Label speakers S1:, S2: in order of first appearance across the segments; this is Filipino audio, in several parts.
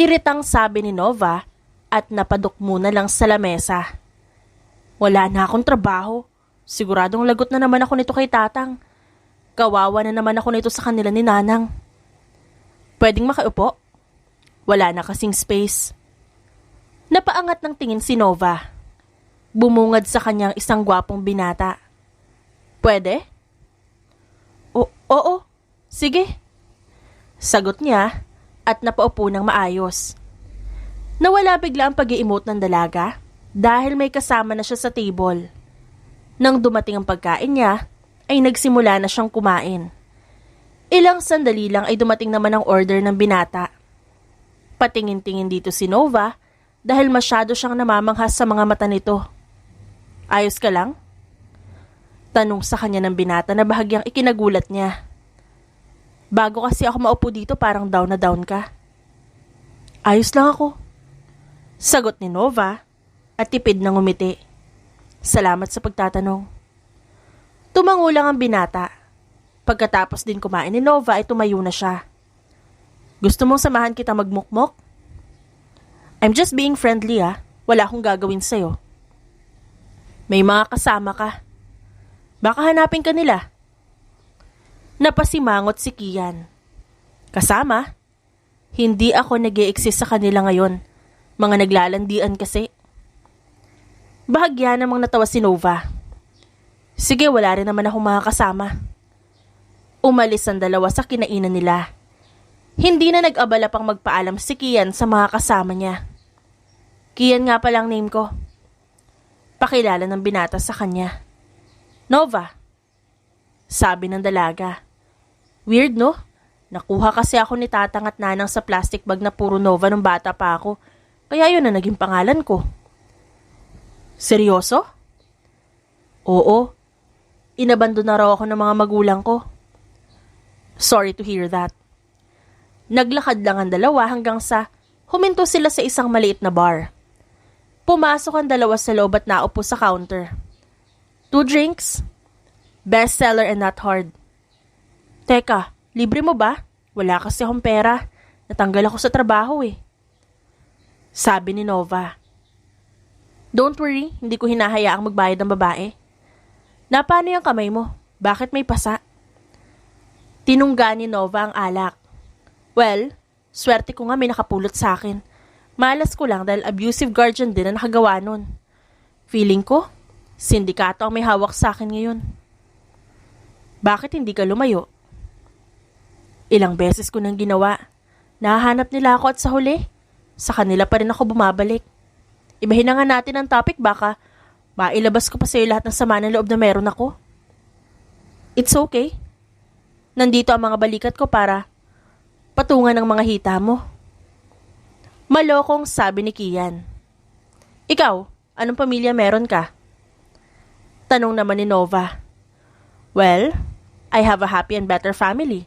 S1: Iritang sabi ni Nova at napadok muna lang sa lamesa. Wala na akong trabaho. Siguradong lagot na naman ako nito kay Tatang. Kawawa na naman ako nito sa kanila ni Nanang. Pwedeng makiupo? Wala na kasing space. Napaangat ng tingin si Nova. Bumungad sa kanyang isang gwapong binata. Pwede? Oo, sige. Sagot niya at napaupo ng maayos. Nawala bigla ang pag-i-emote ng dalaga dahil may kasama na siya sa table. Nang dumating ang pagkain niya, ay nagsimula na siyang kumain. Ilang sandali lang ay dumating naman ang order ng binata. Patingin-tingin dito si Nova dahil masyado siyang namamanghas sa mga mata nito. Ayos ka lang? Tanong sa kanya ng binata na bahagyang ikinagulat niya. Bago kasi ako maupo dito parang down na down ka. Ayos lang ako. Sagot ni Nova at tipid na ngumiti. Salamat sa pagtatanong. Tumango lang ang binata. Pagkatapos din kumain ni Nova ay tumayo na siya. Gusto mong samahan kita magmukmok? I'm just being friendly Wala akong gagawin sa'yo. May mga kasama ka. Baka hanapin ka nila. Napasimangot si Kian. Kasama? Hindi ako nag-i-exist sa kanila ngayon. Mga naglalandian kasi. Bahagya namang natawa si Nova. Sige, wala rin naman akong mga kasama. Umalis ang dalawa sa kinainan nila. Hindi na nag-abala pang magpaalam si Kian sa mga kasama niya. Kian nga palang name ko. Pakilala ng binata sa kanya. Nova. Sabi ng dalaga. Weird no? Nakuha kasi ako ni Tatang at Nanang sa plastic bag na puro Nova nung bata pa ako. Kaya yun na naging pangalan ko. Seryoso? Oo. Inabandon na raw ako ng mga magulang ko. Sorry to hear that. Naglakad lang ang dalawa hanggang sa huminto sila sa isang maliit na bar. Pumasok ang dalawa sa loob at naupo sa counter. 2 drinks? Bestseller and not hard. Teka, libre mo ba? Wala kasi akong pera. Natanggal ako sa trabaho Sabi ni Nova. Don't worry, hindi ko hinahayaang magbayad ng babae. Napano yung kamay mo? Bakit may pasa? Tinungga ni Nova ang alak. Well, swerte ko nga may nakapulot sa akin. Malas ko lang dahil abusive guardian din ang nakagawa nun. Feeling ko, sindikato ang may hawak sa akin ngayon. Bakit hindi ka lumayo? Ilang beses ko nang ginawa. Nahahanap nila ako at sa huli, sa kanila pa rin ako bumabalik. Ibahin na nga natin ang topic, baka mailabas ko pa sa'yo lahat ng sama ng loob na meron ako. It's okay. Nandito ang mga balikat ko para patungan ng mga hita mo. Malokong sabi ni Kian. Ikaw, anong pamilya meron ka? Tanong naman ni Nova. Well, I have a happy and better family.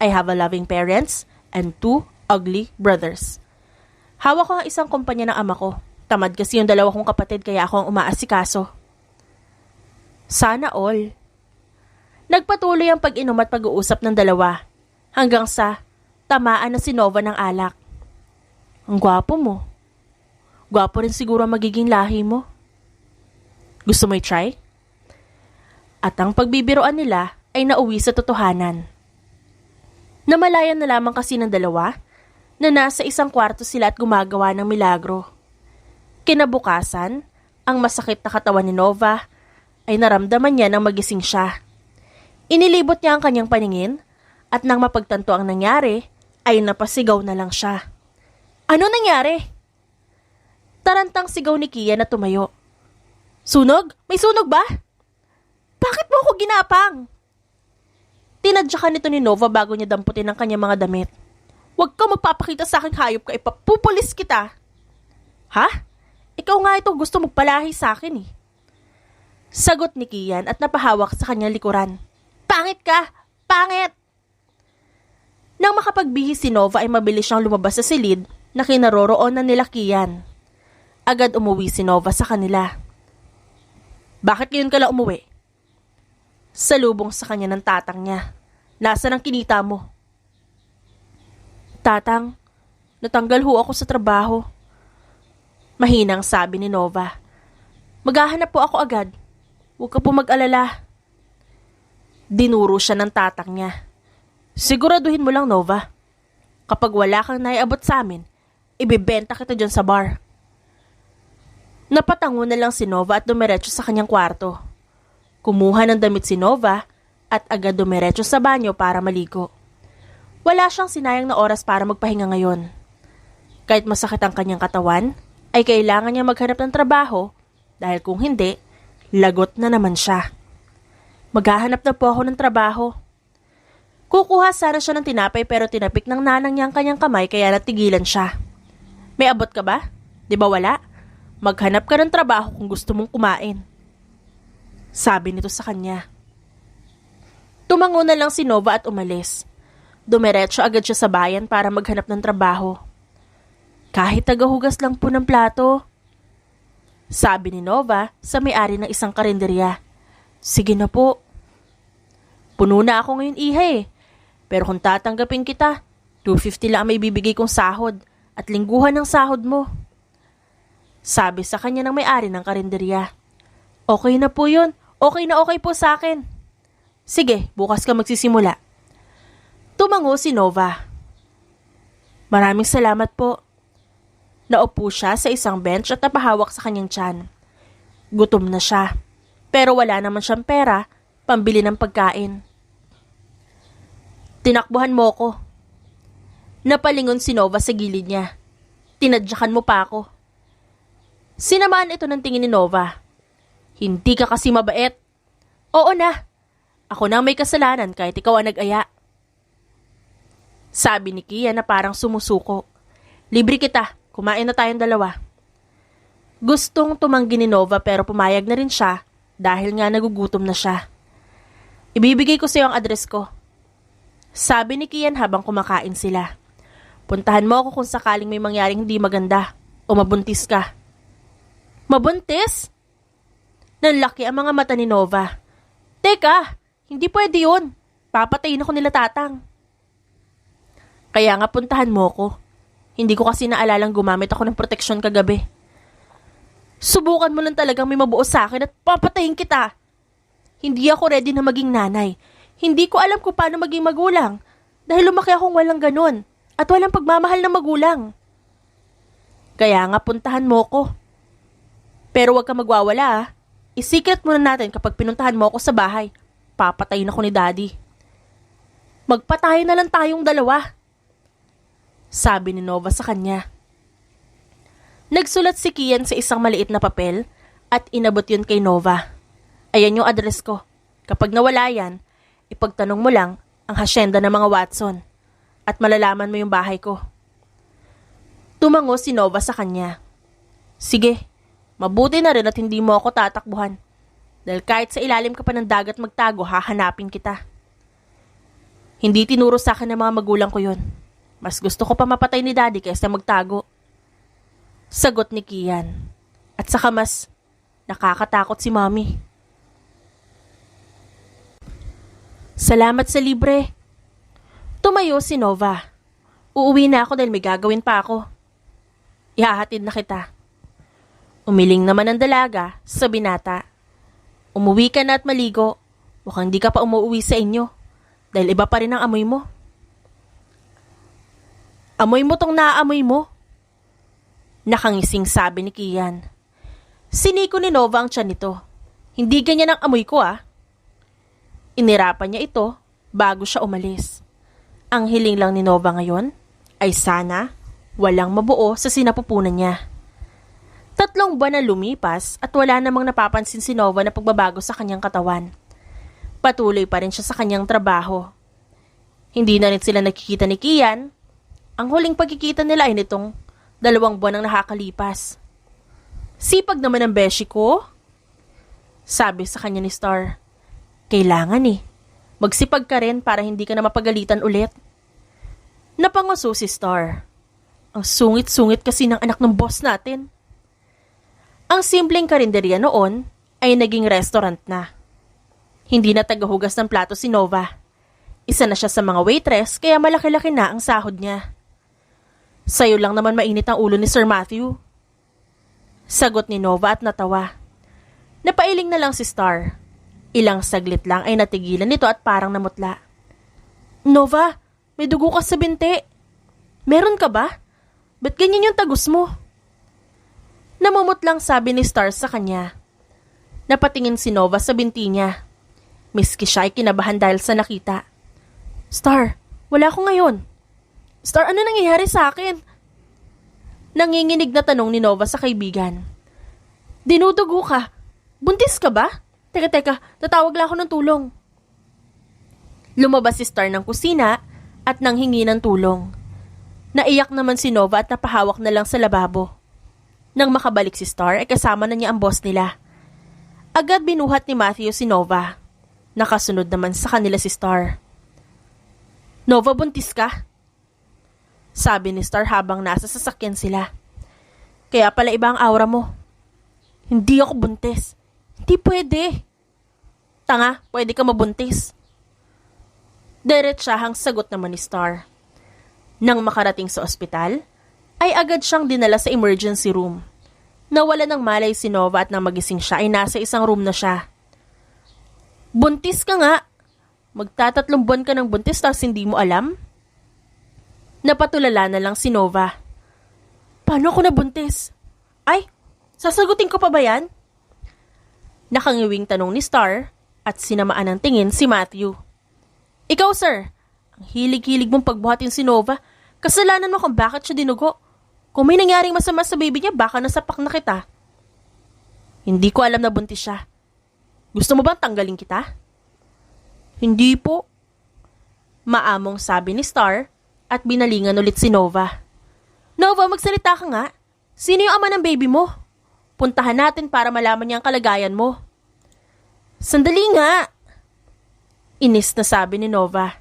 S1: I have a loving parents and 2 ugly brothers. Hawak ko ang isang kumpanya ng ama ko. Tamad kasi yung 2 kong kapatid kaya ako ang umaasikaso. Sana all. Nagpatuloy ang pag-inom at pag-uusap ng dalawa hanggang sa tamaan na si Nova ng alak. Ang gwapo mo. Gwapo rin siguro ang magiging lahi mo. Gusto mo i-try? At ang pagbibiroan nila ay nauwi sa totohanan. Namalayan na lamang kasi ng dalawa na nasa isang kwarto sila at gumagawa ng milagro. Kinabukasan, ang masakit na katawan ni Nova ay naramdaman niya nang magising siya. Inilibot niya ang kanyang paningin at nang mapagtanto ang nangyari ay napasigaw na lang siya. Ano nangyari? Tarantang sigaw ni Kian na tumayo. Sunog? May sunog ba? Bakit mo ako ginapang? Tinadyakan nito ni Nova bago niya damputin ang kanyang mga damit. Huwag ka magpapakita sa aking hayop ka, ipapupulis kita. Ha? Ikaw nga ito gusto magpalahi sa akin Sagot ni Kian at napahawak sa kanyang likuran. Pangit ka! Pangit! Nang makapagbihis si Nova ay mabilis siyang lumabas sa silid na kinaroroonan nila Kian. Agad umuwi si Nova sa kanila. Bakit ngayon ka lang umuwi? Salubong sa kanya ng tatang niya. Nasaan ang kinita mo? Tatang, Natanggal ho ako sa trabaho. Mahinang sabi ni Nova. Maghahanap po ako agad. Huwag ka po mag-alala. Dinuro siya ng tatak niya. Siguraduhin mo lang, Nova. Kapag wala kang naiabot sa amin, ibibenta kita dyan sa bar. Napatango na lang si Nova at dumiretso sa kanyang kwarto. Kumuha ng damit si Nova at agad dumiretso sa banyo para maligo. Wala siyang sinayang na oras para magpahinga ngayon. Kahit masakit ang kanyang katawan, ay kailangan niya maghanap ng trabaho dahil kung hindi, lagot na naman siya. Maghahanap na po ako ng trabaho. Kukuha sana siya ng tinapay pero tinapik ng nanang niya ang kanyang kamay kaya natigilan siya. May abot ka ba? Di ba wala? Maghanap ka ng trabaho kung gusto mong kumain. Sabi nito sa kanya. Tumango na lang si Nova at umalis. Dumiretso agad siya sa bayan para maghanap ng trabaho. Kahit tagahugas lang po ng plato. Sabi ni Nova sa may-ari ng isang karinderya. Sige na po. Puno na ako ngayon eh. Pero kung tatanggapin kita, $250 lang ang may bibigay kong sahod at lingguhan ng sahod mo. Sabi sa kanya ng may-ari ng karinderya. Okay na po yun. Okay na okay po sa akin. Sige, bukas ka magsisimula. Tumango si Nova. Maraming salamat po. Naupo siya sa isang bench at napahawak sa kanyang tiyan. Gutom na siya, pero wala naman siyang pera, pambili ng pagkain. Tinakbuhan mo ko. Napalingon si Nova sa gilid niya. Tinadyakan mo pa ako. Sinamaan ito ng tingin ni Nova. Hindi ka kasi mabait. Oo na. Ako na ang may kasalanan kahit ikaw ang nag-aya. Sabi ni Kia na parang sumusuko. Libre kita. Kumain na tayong dalawa. Gustong tumanggi ni Nova pero pumayag na rin siya dahil nga nagugutom na siya. Ibibigay ko sa iyo ang address ko. Sabi ni Kian habang kumakain sila. Puntahan mo ako kung sakaling may mangyaring hindi maganda o mabuntis ka. Mabuntis? Nanlaki ang mga mata ni Nova. Teka, hindi pwede yun. Papatayin ako nila tatang. Kaya nga puntahan mo ko. Hindi ko kasi naalalang gumamit ako ng proteksyon kagabi. Subukan mo lang talagang may mabuo sa akin at papatayin kita. Hindi ako ready na maging nanay. Hindi ko alam kung paano maging magulang dahil lumaki akong walang ganun at walang pagmamahal ng magulang. Kaya nga puntahan mo ko. Pero wag ka magwawala ah. I-secret muna natin kapag pinuntahan mo ako sa bahay. Papatayin ako ni Daddy. Magpatayin na lang tayong dalawa. Sabi ni Nova sa kanya. Nagsulat si Kian sa isang maliit na papel at inabot yun kay Nova. Ayan yung address ko. Kapag nawala yan, ipagtanong mo lang ang hasyenda ng mga Watson at malalaman mo yung bahay ko. Tumango si Nova sa kanya. Sige, mabuti na rin at hindi mo ako tatakbuhan. Dahil kahit sa ilalim ka pa ng dagat magtago, hahanapin kita. Hindi tinuro sa akin ng mga magulang ko yun. Mas gusto ko pa mapatay ni Daddy kaysa magtago. Sagot ni Kian. At saka mas nakakatakot si Mommy. Salamat sa libre. Tumayo si Nova. Uuwi na ako dahil may gagawin pa ako. Ihahatid na kita. Umiling naman ang dalaga sa binata. Umuwi ka na at maligo. Mukhang di ka pa umuwi sa inyo. Dahil iba pa rin ang amoy mo. Amoy mo tong naaamoy mo. Nakangising sabi ni Kian. Siniko ni Nova ang tiyan nito. Hindi ganyan ang amoy ko ah. Inirapan niya ito bago siya umalis. Ang hiling lang ni Nova ngayon ay sana walang mabuo sa sinapupunan niya. 3 buwan na lumipas at wala namang napapansin si Nova na pagbabago sa kanyang katawan. Patuloy pa rin siya sa kanyang trabaho. Hindi na rin sila nakikita ni Kian. Ang huling pagkikita nila ay nitong 2 buwan ang nakakalipas. Sipag naman ang beshi ko. Sabi sa kanya ni Star. Kailangan magsipag ka rin para hindi ka na mapagalitan ulit. Napanguso si Star. Ang sungit-sungit kasi ng anak ng boss natin. Ang simpleng karinderya noon ay naging restaurant na. Hindi na tagahugas ng plato si Nova. Isa na siya sa mga waitress kaya malaki-laki na ang sahod niya. Sa'yo lang naman mainit ang ulo ni Sir Matthew. Sagot ni Nova at natawa. Napailing na lang si Star. Ilang saglit lang ay natigilan nito at parang namutla. Nova, may dugo ka sa binti. Meron ka ba? Ba't ganyan yung tagos mo? Namumutlang sabi ni Star sa kanya. Napatingin si Nova sa binti niya. Miski siya ay kinabahan dahil sa nakita. Star, wala ko ngayon. Star, ano nangyayari sa akin? Nanginginig na tanong ni Nova sa kaibigan. Dinudugo ka. Buntis ka ba? Teka, tatawag lang ako ng tulong. Lumabas si Star ng kusina at nanghingi ng tulong. Naiyak naman si Nova at napahawak na lang sa lababo. Nang makabalik si Star ay kasama na niya ang boss nila. Agad binuhat ni Matthew si Nova. Nakasunod naman sa kanila si Star. Nova, buntis ka? Sabi ni Star habang nasa sasakyan sila. Kaya pala iba ang aura mo. Hindi ako buntis. Hindi pwede. Tanga, pwede ka mabuntis. Diretsahang sagot naman ni Star. Nang makarating sa ospital, ay agad siyang dinala sa emergency room. Nawala ng malay si Nova at nang magising siya ay nasa isang room na siya. Buntis ka nga. Magtatatlong buwan ka ng buntis tapos hindi mo alam? Napatulala na lang si Nova. Paano ako nabuntis? Ay, sasagutin ko pa ba yan? Nakangiwing tanong ni Star at sinamaan ng tingin si Matthew. Ikaw, sir, ang hilig-hilig mong pagbuhatin si Nova. Kasalanan mo kung bakit siya dinugo. Kung may nangyaring masama sa baby niya, baka nasapak na kita. Hindi ko alam na buntis siya. Gusto mo bang tanggalin kita? Hindi po. Maamong sabi ni Star at binalingan ulit si Nova. Nova, magsalita ka nga. Sino yung ama ng baby mo? Puntahan natin para malaman niya ang kalagayan mo. Sandali nga. Inis na sabi ni Nova.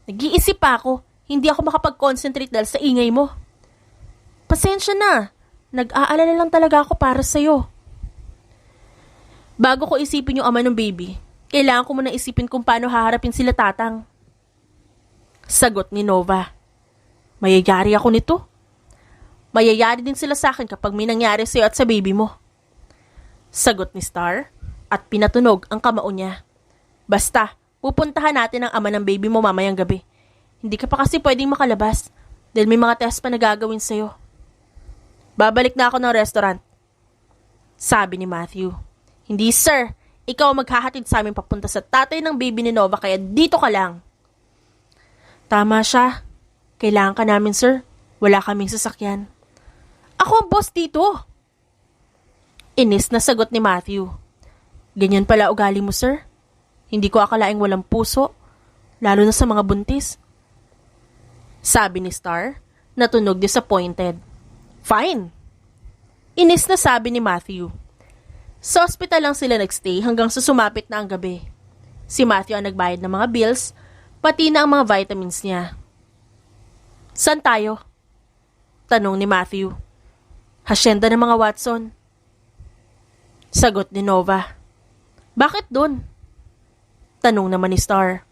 S1: Nag-iisip pa ako. Hindi ako makapag-concentrate dahil sa ingay mo. Pasensya na. Nag-aalala lang talaga ako para sa'yo. Bago ko isipin yung ama ng baby, kailangan ko muna isipin kung paano haharapin sila tatang. Sagot ni Nova. Mayayari ako nito. Mayayari din sila sa akin kapag may nangyari sa'yo at sa baby mo. Sagot ni Star at pinatunog ang kamao niya. Basta, pupuntahan natin ang ama ng baby mo mamayang gabi. Hindi ka pa kasi pwedeng makalabas dahil may mga test pa na gagawin sa'yo. Babalik na ako ng restaurant. Sabi ni Matthew. Hindi sir, ikaw maghahatid sa amin papunta sa tatay ng baby ni Nova kaya dito ka lang. Tama siya. Kailangan ka namin sir. Wala kaming sasakyan. Ako ang boss dito. Inis na sagot ni Matthew. Ganyan pala ugali mo sir. Hindi ko akalaing walang puso. Lalo na sa mga buntis. Sabi ni Star, natunog disappointed. Fine. Inis na sabi ni Matthew. Sa ospital lang sila nagstay hanggang sa sumapit na ang gabi. Si Matthew ang nagbayad ng mga bills, pati na ang mga vitamins niya. Saan tayo? Tanong ni Matthew. Hasyenda ng mga Watson. Sagot ni Nova. Bakit dun? Tanong naman ni Star.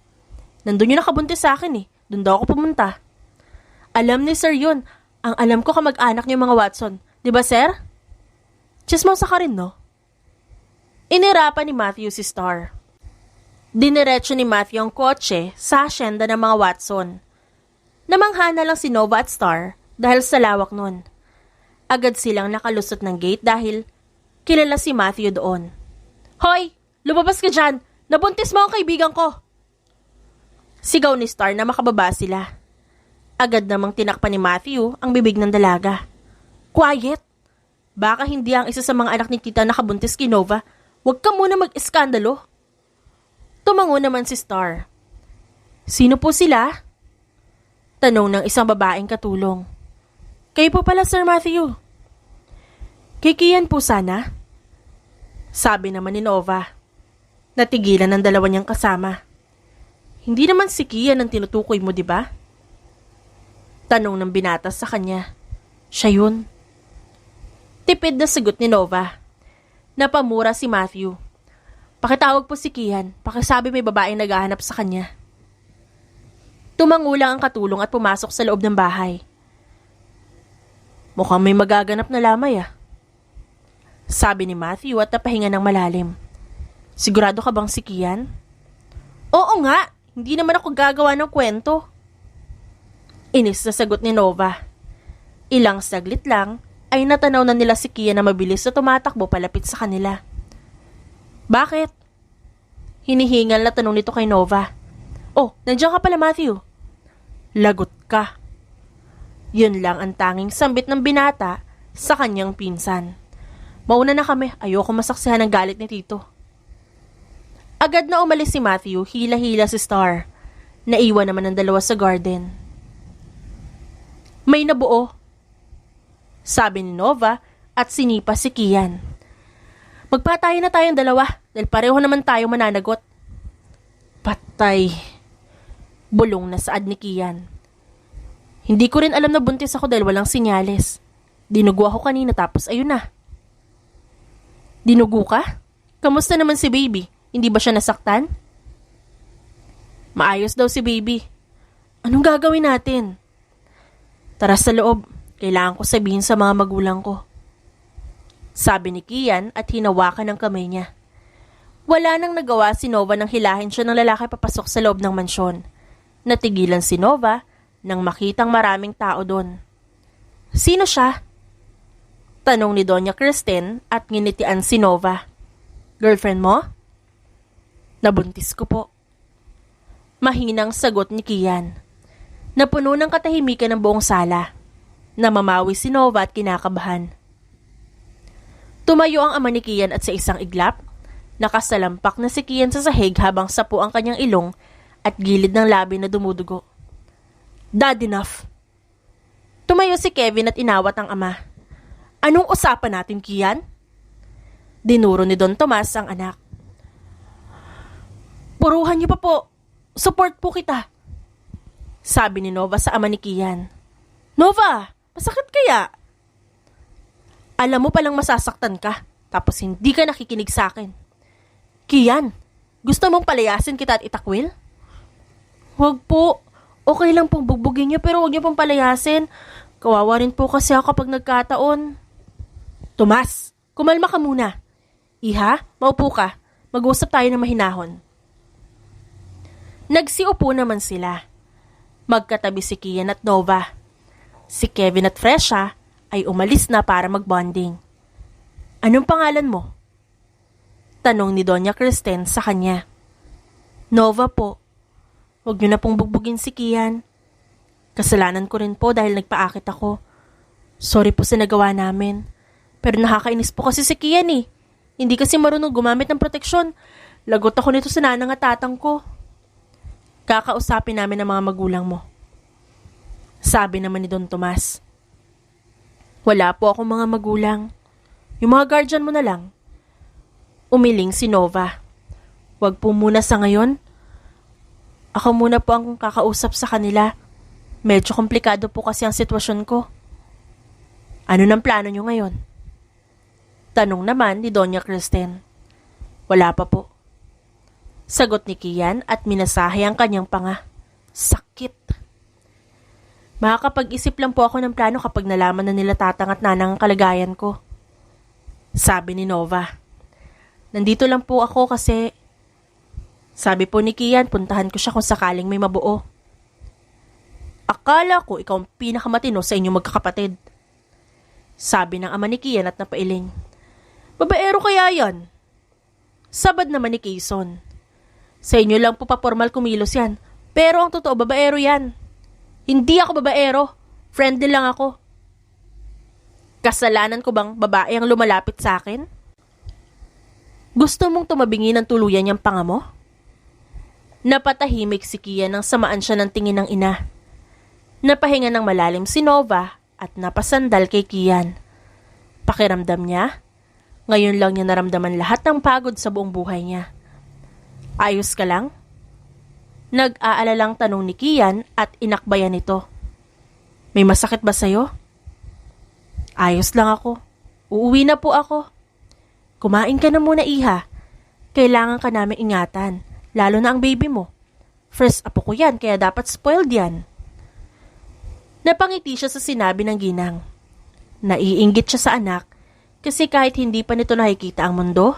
S1: Nandun yung nakabuntis sa akin eh. Dun daw ako pumunta. Alam ni Sir yun. Ang alam ko kamag-anak niyo mga Watson. Diba Sir? Chismosa ka rin no? Inirapan ni Matthew si Star. Diniretso ni Matthew ang kotse sa hasyenda ng mga Watson. Namangha na lang si Nova at Star dahil sa lawak nun. Agad silang nakalusot ng gate dahil kilala si Matthew doon. Hoy! Lumabas ka dyan! Nabuntis mo ang kaibigan ko! Sigaw ni Star na makababa sila. Agad namang tinakpan ni Matthew ang bibig ng dalaga. Quiet! Baka hindi ang isa sa mga anak ni Tita nakabuntis kay Nova. Huwag ka muna mag-iskandalo. Tumango naman si Star. Sino po sila? Tanong ng isang babaeng katulong. Kayo po pala, Sir Matthew. Kay Kian po sana? Sabi naman ni Nova. Natigilan ng dalawa niyang kasama. Hindi naman si Kian ang tinutukoy mo, di ba? Tanong ng binata sa kanya. Siya yun. Tipid na sagot ni Nova. Napamura si Matthew. Pakitawag po si Kian. Pakisabi may babaeng naghahanap sa kanya. Tumangulang ang katulong at pumasok sa loob ng bahay. Mukhang may magaganap na lamay Sabi ni Matthew at napahinga ng malalim. Sigurado ka bang si Kian? Oo nga, hindi naman ako gagawa ng kwento. Inis na sagot ni Nova. Ilang saglit lang ay natanaw na nila si Kian na mabilis na tumatakbo palapit sa kanila. Bakit? Hinihingal na tanong nito kay Nova. Oh, nandiyan ka pala Matthew. Lagot ka. Yun lang ang tanging sambit ng binata sa kanyang pinsan. Mauna na kami, ayoko masaksihan ng galit ni Tito. Agad na umalis si Matthew, hila-hila si Star. Naiwan naman ang dalawa sa garden. May nabuo, sabi ni Nova at sinipa si Kian. Magpatayo na tayong dalawa dahil pareho naman tayo mananagot. Patay. Bulong na saad ni Kian. Hindi ko rin alam na buntis ako dahil walang sinyales. Dinugo ako kanina tapos ayun na. Dinugo ka? Kamusta naman si baby? Hindi ba siya nasaktan? Maayos daw si baby. Anong gagawin natin? Tara sa loob. Kailangan ko sabihin sa mga magulang ko. Sabi ni Kian at hinawakan ang kamay niya. Wala nang nagawa si Nova nang hilahin siya ng lalaki papasok sa loob ng mansyon. Natigilan si Nova nang makitang maraming tao doon. Sino siya? Tanong ni Doña Kristen at nginitian si Nova. Girlfriend mo? Nabuntis ko po. Mahinang sagot ni Kian. Napuno ng katahimikan ng buong sala. Namamawi si Nova at kinakabahan. Tumayo ang ama ni Kian at sa isang iglap, nakasalampak na si Kian sa sahig habang sapo ang kanyang ilong at gilid ng labi na dumudugo. Dad, enough. Tumayo si Kevin at inawat ang ama. Anong usapan natin, Kian? Dinuro ni Don Tomas ang anak. Puruhan niyo pa po. Support po kita. Sabi ni Nova sa ama ni Kian. Nova, masakit kaya? Alam mo palang masasaktan ka, tapos hindi ka nakikinig sa akin. Kian, gusto mong palayasin kita at itakwil? Huwag po. Okay lang pong bugbugin niyo pero huwag niyo pong palayasin. Kawawa rin po kasi ako kapag nagkataon. Tomas, kumalma ka muna. Iha, maupo ka. Mag-usap tayo ng mahinahon. Nagsiupo naman sila. Magkatabi si Kian at Nova. Si Kevin at Fresha ay umalis na para magbonding. Anong pangalan mo? Tanong ni Doña Kristen sa kanya. Nova po. Huwag niyo na pong bugbugin si Kian. Kasalanan ko rin po dahil nagpaakit ako. Sorry po sa nagawa namin. Pero nakakainis po kasi si Kian Hindi kasi marunong gumamit ng proteksyon. Lagot ako nito sa nanang at tatang ko. Kakausapin namin ang mga magulang mo. Sabi naman ni Don Tomas. Wala po akong mga magulang. Yung mga guardian mo na lang. Umiling si Nova. Huwag po muna sa ngayon. Ako muna po ang kakausap sa kanila. Medyo komplikado po kasi ang sitwasyon ko. Ano nang plano nyo ngayon? Tanong naman ni Doña Kristen. Wala pa po. Sagot ni Kian at minasahe ang kanyang panga. Sakit. Makakapag-isip lang po ako ng plano kapag nalaman na nila tatang at nanang ang kalagayan ko. Sabi ni Nova. Nandito lang po ako kasi... Sabi po ni Kian, puntahan ko siya kung sakaling may mabuo. Akala ko ikaw ang pinakamatino sa inyong magkakapatid. Sabi ng ama ni Kian at napailing. Babaero kaya yan? Sabad naman ni Quezon. Sa inyo lang po papormal kumilos yan. Pero ang totoo, babaero yan. Hindi ako babaero. Friendly lang ako. Kasalanan ko bang babae ang lumalapit sa akin? Gusto mong tumabingi ng tuluyan niyang panga mo? Napatahimik si Kian nang samaan siya ng tingin ng ina. Napahinga ng malalim si Nova at napasandal kay Kian. Pakiramdam niya, ngayon lang niya naramdaman lahat ng pagod sa buong buhay niya. Ayos ka lang? Nag-aalalang tanong ni Kian at inakbayan ito. May masakit ba sa'yo? Ayos lang ako. Uuwi na po ako. Kumain ka na muna, Iha. Kailangan ka namin ingatan. Lalo na ang baby mo. First apo ko yan, kaya dapat spoiled yan. Napangiti siya sa sinabi ng ginang. Naiinggit siya sa anak kasi kahit hindi pa nito nakikita ang mundo,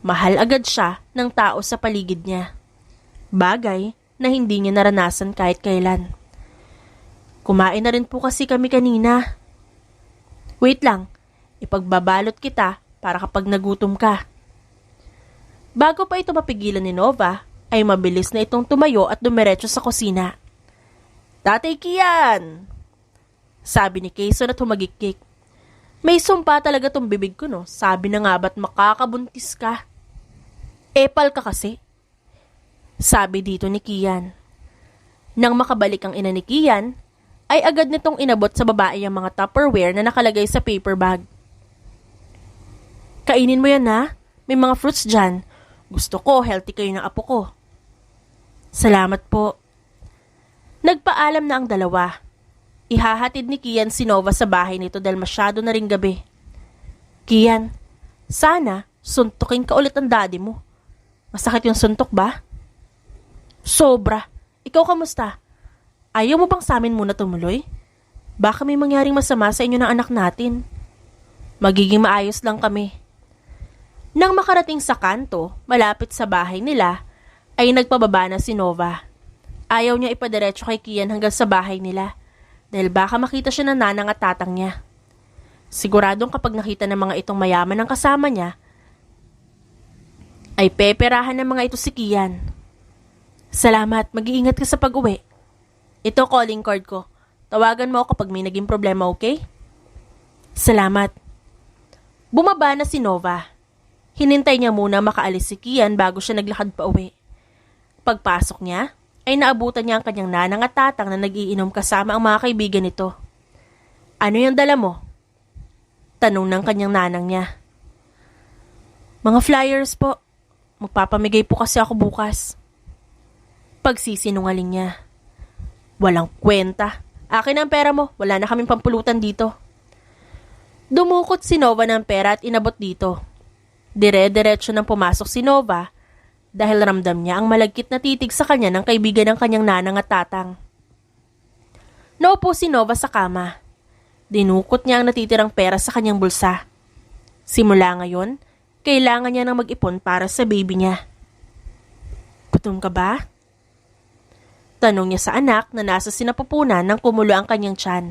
S1: mahal agad siya ng tao sa paligid niya. Bagay na hindi niya naranasan kahit kailan. Kumain na rin po kasi kami kanina. Wait lang, ipagbabalot kita para kapag nagutom ka. Bago pa ito mapigilan ni Nova, ay mabilis na itong tumayo at dumiretso sa kusina. Tatay Kian! Sabi ni Quezon at humagikik. May sumpa talaga tong bibig ko, no? Sabi na nga ba't makakabuntis ka? Epal ka kasi. Sabi dito ni Kian. Nang makabalik ang ina ni Kian, ay agad nitong inabot sa babae ang mga Tupperware na nakalagay sa paper bag. Kainin mo yan ha? May mga fruits dyan. Gusto ko, healthy kayo ng apo ko. Salamat po. Nagpaalam na ang dalawa. Ihahatid ni Kian si Nova sa bahay nito dahil masyado na ring gabi. Kian, sana suntukin ka ulit ang daddy mo. Masakit yung suntok ba? Sobra. Ikaw kamusta? Ayaw mo bang sa amin muna tumuloy? Baka may mangyaring masama sa inyo ng anak natin. Magiging maayos lang kami. Nang makarating sa kanto, malapit sa bahay nila, ay nagpababa na si Nova. Ayaw niya ipadiretso kay Kian hanggang sa bahay nila dahil baka makita siya ng nanang at tatang niya. Siguradong kapag nakita ng mga itong mayaman ng kasama niya, ay peperahan ng mga ito si Kian. Salamat, mag-iingat ka sa pag-uwi. Ito calling card ko. Tawagan mo ako kapag may naging problema, okay? Salamat. Bumaba na si Nova. Hinintay niya muna makaalis si Kian bago siya naglakad pa uwi. Pagpasok niya, ay naabutan niya ang kanyang nanang at tatang na nagiinom kasama ang mga kaibigan nito. Ano yung dala mo? Tanong ng kanyang nanang niya. Mga flyers po. Magpapamigay po kasi ako bukas. Pagsisinungaling niya. Walang kwenta. Akin ang pera mo. Wala na kaming pampulutan dito. Dumukot si Nova ng pera at inabot dito. Dire-diretso nang pumasok si Nova dahil ramdam niya ang malagkit na titig sa kanya ng kaibigan ng kanyang nanang at tatang. Naupo si Nova sa kama. Dinukot niya ang natitirang pera sa kanyang bulsa. Simula ngayon, kailangan niya nang mag-ipon para sa baby niya. Gutom ka ba? Tanong niya sa anak na nasa sinapupunan nang kumulo ang kanyang tiyan.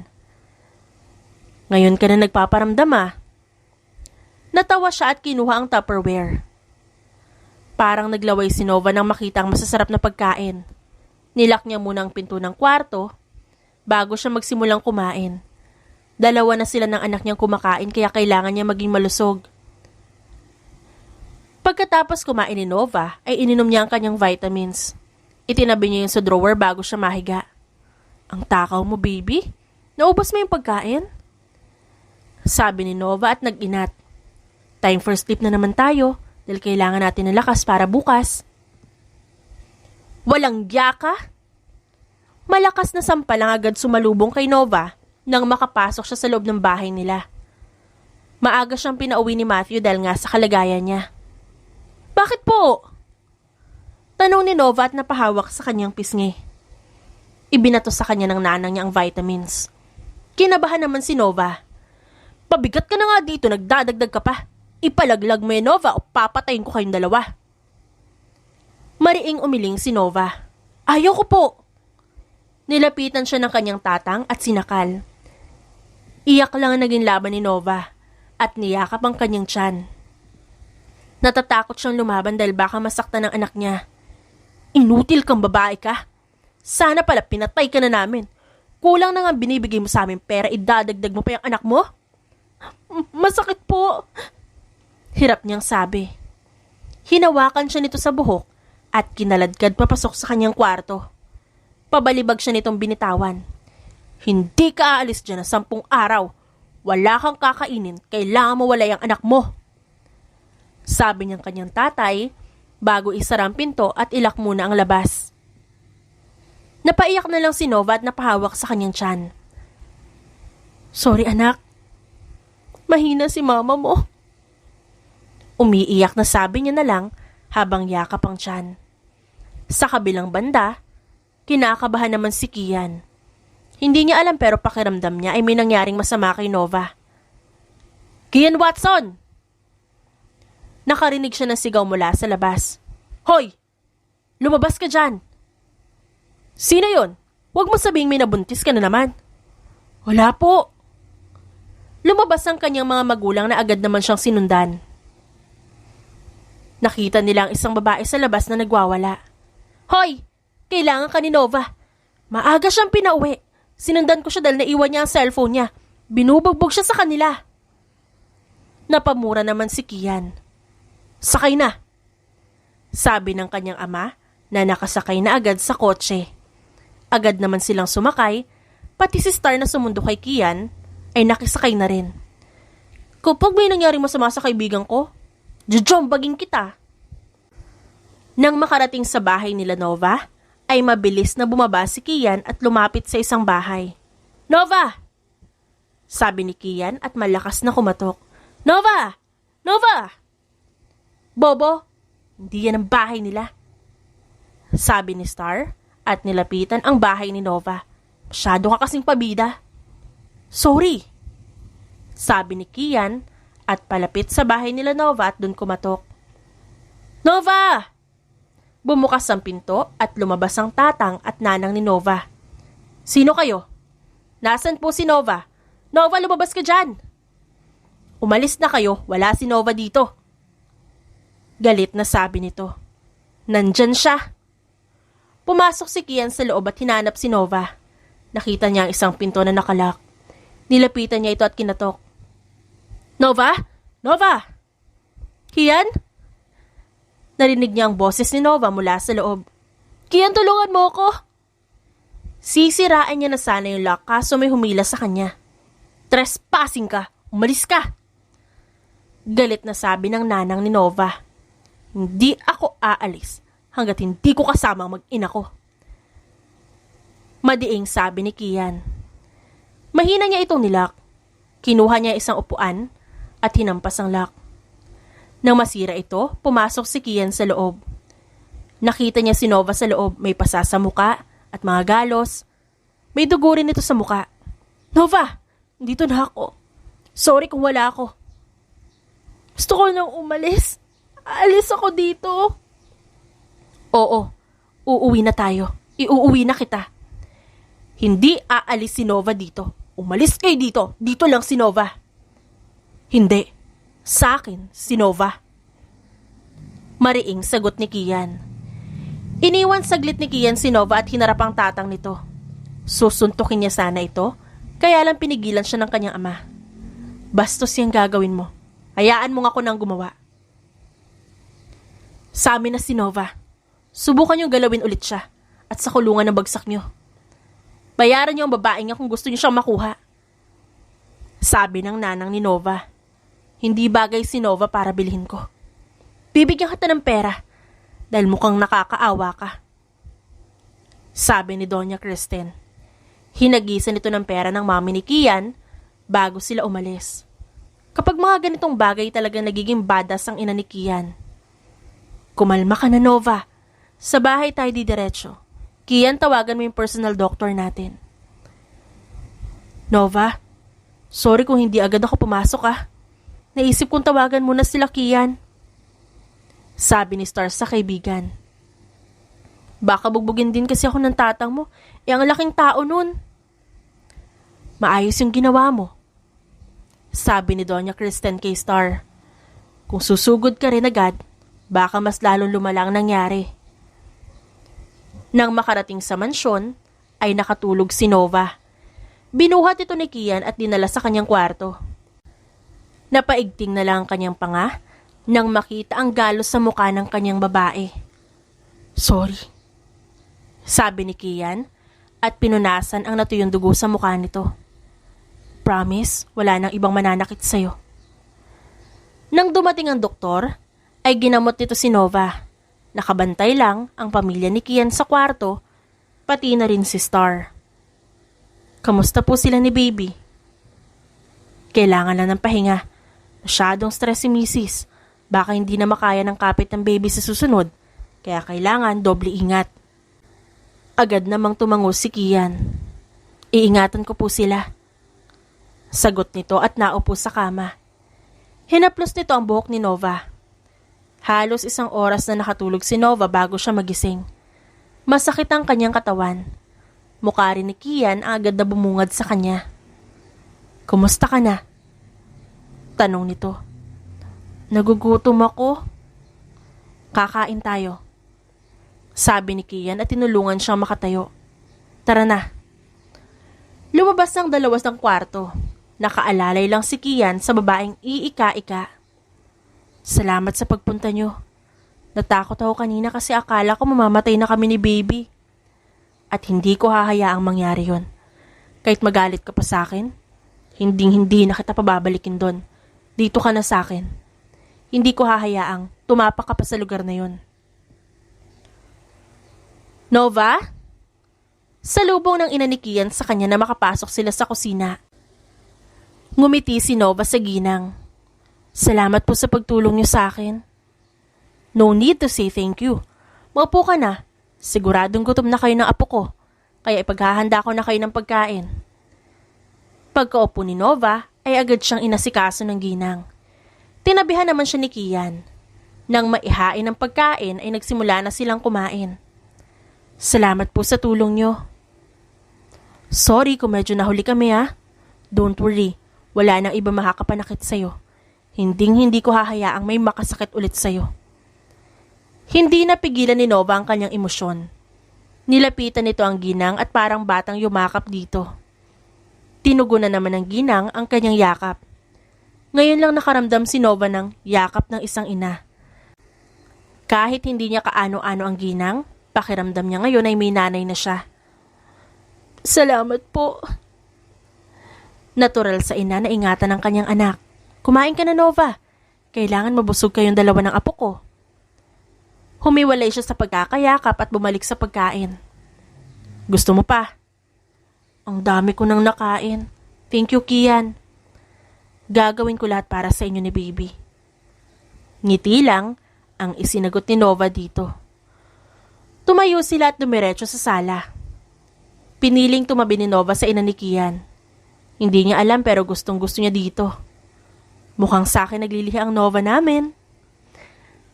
S1: Ngayon ka na nagpaparamdam ah. Natawa siya at kinuha ang Tupperware. Parang naglaway si Nova nang makita ang masasarap na pagkain. Nilak niya muna ang pinto ng kwarto bago siya magsimulang kumain. Dalawa na sila ng anak niyang kumakain kaya kailangan niya maging malusog. Pagkatapos kumain ni Nova ay ininom niya ang kanyang vitamins. Itinabi niya yun sa drawer bago siya mahiga. Ang takaw mo, baby? Naubos mo yung pagkain? Sabi ni Nova at nag-inat. Time for sleep na naman tayo dahil kailangan natin ng lakas para bukas. Walang giya ka? Malakas na sampalang agad sumalubong kay Nova nang makapasok siya sa loob ng bahay nila. Maaga siyang pinauwi ni Matthew dahil nga sa kalagayan niya. Bakit po? Tanong ni Nova at napahawak sa kanyang pisngi. Ibinato sa kanya ng nanang niya ang vitamins. Kinabahan naman si Nova. Pabigat ka na nga dito, nagdadagdag ka pa. Ipalaglag mo yung Nova o papatayin ko kayong dalawa. Mariing umiling si Nova. Ayaw ko po. Nilapitan siya ng kanyang tatang at sinakal. Iyak lang ang naging laban ni Nova at niyakap ang kanyang tiyan. Natatakot siyang lumaban dahil baka masaktan ng anak niya. Inutil kang babae ka. Sana pala pinatay ka na namin. Kulang na nga binibigay mo sa amin pera, idadagdag mo pa yung anak mo? Masakit po. Hirap niyang sabi. Hinawakan siya nito sa buhok at kinaladkad papasok sa kanyang kwarto. Pabalibag siya nitong binitawan. Hindi ka aalis dyan na 10 araw. Wala kang kakainin, kailangan mo wala yung anak mo. Sabi niyang kanyang tatay bago isara ang pinto at ilak muna ang labas. Napaiyak na lang si Nova at napahawak sa kanyang tiyan. Sorry anak. Mahina si mama mo. Umiiyak na sabi niya na lang habang yakap ang tiyan. Sa kabilang banda, kinakabahan naman si Kian. Hindi niya alam pero pakiramdam niya ay may nangyaring masama kay Nova. Kian Watson! Nakarinig siya ng sigaw mula sa labas. Hoy! Lumabas ka dyan! Sino yon? Huwag mo sabihing may nabuntis ka na naman. Wala po. Lumabas ang kanyang mga magulang na agad naman siyang sinundan. Nakita nila ang isang babae sa labas na nagwawala. Hoy! Kailangan ka ni Nova. Maaga siyang pinauwi. Sinundan ko siya dahil naiwan niya ang cellphone niya. Binubugbog siya sa kanila. Napamura naman si Kian. Sakay na! Sabi ng kanyang ama na nakasakay na agad sa kotse. Agad naman silang sumakay, pati si Star na sumundo kay Kian ay nakisakay na rin. Kapag may nangyari masama sa kaibigan ko, jujombagin kita. Nang makarating sa bahay nila Nova, ay mabilis na bumaba si Kian at lumapit sa isang bahay. Nova! Sabi ni Kian at malakas na kumatok. Nova! Nova! Bobo, hindi yan ang bahay nila. Sabi ni Star at nilapitan ang bahay ni Nova. Masyado ka kasing pabida. Sorry. Sabi ni Kian at palapit sa bahay nila Nova at dun kumatok. Nova! Bumukas ang pinto at lumabas ang tatang at nanang ni Nova. Sino kayo? Nasaan po si Nova? Nova, lumabas ka dyan! Umalis na kayo, wala si Nova dito. Galit na sabi nito. Nandyan siya. Pumasok si Kian sa loob at hinanap si Nova. Nakita niya ang isang pinto na nakalak. Nilapitan niya ito at kinatok. Nova? Nova! Kian? Narinig niya ang boses ni Nova mula sa loob. Kian, tulungan mo ko! Sisirain niya na sana yung lock kaso may humila sa kanya. Trespassing ka! Umalis ka! Galit na sabi ng nanang ni Nova. Hindi ako aalis hanggat hindi ko kasama ang mag-ina ko. Madiing sabi ni Kian. Mahina niya itong nilak. Kinuha niya isang upuan at hinampas ang lock. Nang masira ito, pumasok si Kian sa loob. Nakita niya si Nova sa loob, may pasa sa muka at mga galos. May dugo rin ito sa muka. Nova, dito na ako. Sorry kung wala ako. Gusto ko nang umalis. Aalis ako dito. Oo, uuwi na tayo. Iuuwi na kita. Hindi aalis si Nova dito. Umalis kayo dito. Dito lang si Nova. Hindi. Sa akin, si Nova. Mariing sagot ni Kian. Iniwan saglit ni Kian si Nova at hinarap ang tatang nito. Susuntukin niya sana ito, kaya lang pinigilan siya ng kanyang ama. Bastos yung gagawin mo. Hayaan mo nga ako nang gumawa. Sa amin na si Nova. Subukan niyong galawin ulit siya at sa kulungan ng bagsak niyo. Bayaran niyo ang babae niya kung gusto niyo siyang makuha. Sabi ng nanang ni Nova. Hindi bagay si Nova para bilhin ko. Bibigyan kita ng pera dahil mukhang nakakaawa ka. Sabi ni Doña Kristen. Hinagisan ito ng pera ng mami ni Kian bago sila umalis. Kapag mga ganitong bagay talagang nagiging badass ang ina ni Kian. Kumalma ka na, Nova. Sa bahay tayo didiretso. Kian, tawagan mo yung personal doctor natin. Nova, sorry kung hindi agad ako pumasok Naisip kong tawagan muna sila, Kian. Sabi ni Star sa kaibigan. Baka bugbugin din kasi ako ng tatang mo. Ang laking tao nun. Maayos yung ginawa mo. Sabi ni Doña Kristen kay Star. Kung susugod ka rin agad, baka mas lalong lumalang nangyari. Nang makarating sa mansyon, ay nakatulog si Nova. Binuhat ito ni Kian at dinala sa kanyang kwarto. Napaigting na lang ang kanyang panga nang makita ang galos sa mukha ng kanyang babae. Sorry. Sabi ni Kian at pinunasan ang natuyong dugo sa mukha nito. Promise, wala nang ibang mananakit sa'yo. Nang dumating ang doktor, ay ginamot nito si Nova. Nakabantay lang ang pamilya ni Kian sa kwarto, pati na rin si Star. Kamusta po sila ni Baby? Kailangan lang ng pahinga. Masyadong stress si Mrs. Baka hindi na makaya ng kapit ng baby sa susunod, kaya kailangan doble ingat. Agad namang tumango si Kian. Iingatan ko po sila. Sagot nito at naupo sa kama. Hinaplos nito ang buhok ni Nova. Halos 1 oras na nakatulog si Nova bago siya magising. Masakit ang kanyang katawan. Mukha rin ni Kian ang agad na bumungad sa kanya. "Kumusta ka na?" tanong nito. "Nagugutom ako." "Kakain tayo," sabi ni Kian at tinulungan siyang makatayo. "Tara na." Lumabas ang dalawa ng kwarto. Nakaalalay lang si Kian sa babaeng iika-ika. "Salamat sa pagpunta nyo. Natakot ako kanina kasi akala ko mamamatay na kami ni baby. At hindi ko hahayaang mangyari yon. Kahit magalit ka pa sa akin, hindi na kita pababalikin doon. Dito ka na sa akin. Hindi ko hahayaang tumapak ka pa sa lugar na yon." "Nova?" Salubong ng ina ni Kian sa kanya na makapasok sila sa kusina. Ngumiti si Nova sa ginang. "Salamat po sa pagtulong niyo sa akin." "No need to say thank you. Maupo ka na. Siguradong gutom na kayo ng apo ko, kaya ipaghahanda ko na kayo ng pagkain." Pagkaupo ni Nova ay agad siyang inasikaso ng ginang. Tinabihan naman siya ni Kian. Nang maihain ang pagkain ay nagsimula na silang kumain. "Salamat po sa tulong niyo." "Sorry kung medyo nahuli kami ha. Don't worry, wala nang iba makakapanakit sa'yo. Hindi ko hahayaang may makasakit ulit sa'yo." Hindi napigilan ni Nova ang kanyang emosyon. Nilapitan nito ang ginang at parang batang yumakap dito. Tinugunan naman ng ginang ang kanyang yakap. Ngayon lang nakaramdam si Nova ng yakap ng isang ina. Kahit hindi niya kaano-ano ang ginang, pakiramdam niya ngayon ay may nanay na siya. "Salamat po." Natural sa ina na ingatan ng kanyang anak. "Kumain ka na, Nova. Kailangan mabusog kayong dalawa ng apo ko." Humiwalay siya sa pagkakayakap at bumalik sa pagkain. "Gusto mo pa?" "Ang dami ko nang nakain. Thank you, Kian. Gagawin ko lahat para sa inyo ni baby." Ngiti lang ang isinagot ni Nova dito. Tumayo sila at dumiretso sa sala. Piniling tumabi ni Nova sa ina ni Kian. Hindi niya alam pero gustong-gusto niya dito. "Mukhang sa akin naglilihi ang Nova namin."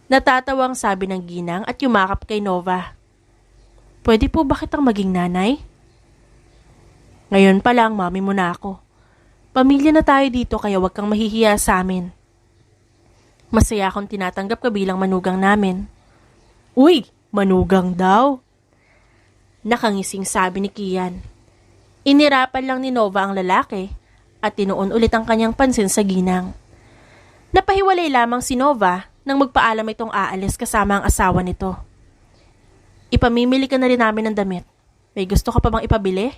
S1: Natatawang sabi ng ginang at yumakap kay Nova. "Pwede po ba kitang maging nanay? Ngayon pa lang mami mo na ako. Pamilya na tayo dito kaya wag kang mahihiya sa amin. Masaya akong tinatanggap ka bilang manugang namin." "Uy, manugang daw?" Nakangising sabi ni Kian. Inirapan lang ni Nova ang lalaki at tinuon ulit ang kanyang pansin sa ginang. Napahiwalay lamang si Nova nang magpaalam itong aalis kasama ang asawa nito. "Ipamimili ka na rin namin ng damit. May gusto ka pa bang ipabili?"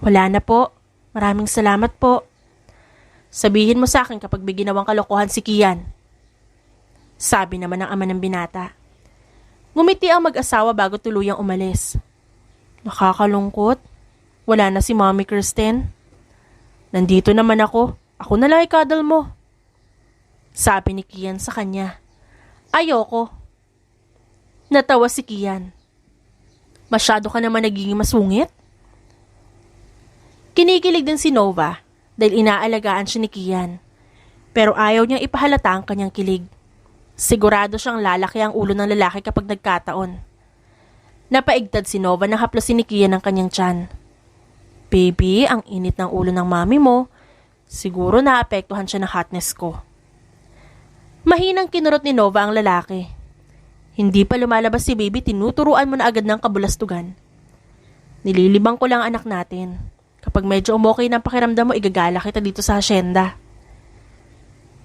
S1: "Wala na po. Maraming salamat po. Sabihin mo sa akin kapag may ginawang kalokohan si Kian." Sabi naman ng ama ng binata. Ngumiti ang mag-asawa bago tuluyang umalis. "Nakakalungkot. Wala na si Mommy Kristen. Nandito naman ako. Ako na lang ikadal mo." Sabi ni Kian sa kanya. "Ayoko." Natawa si Kian. "Masyado ka naman nagiging masungit." Kinikilig din si Nova dahil inaalagaan siya ni Kian. Pero ayaw niyang ipahalata ang kanyang kilig. Sigurado siyang lalaki ang ulo ng lalaki kapag nagkataon. Napaigtad si Nova nang haplasin ni Kian ang kanyang tiyan. "Baby, ang init ng ulo ng mami mo. Siguro naapektuhan siya ng hotness ko." Mahinang kinurot ni Nova ang lalaki. "Hindi pa lumalabas si baby, tinuturuan mo na agad ng kabulastugan. Nililibang ko lang anak natin. Kapag medyo umokay ng pakiramdam mo, igagala kita dito sa hasyenda."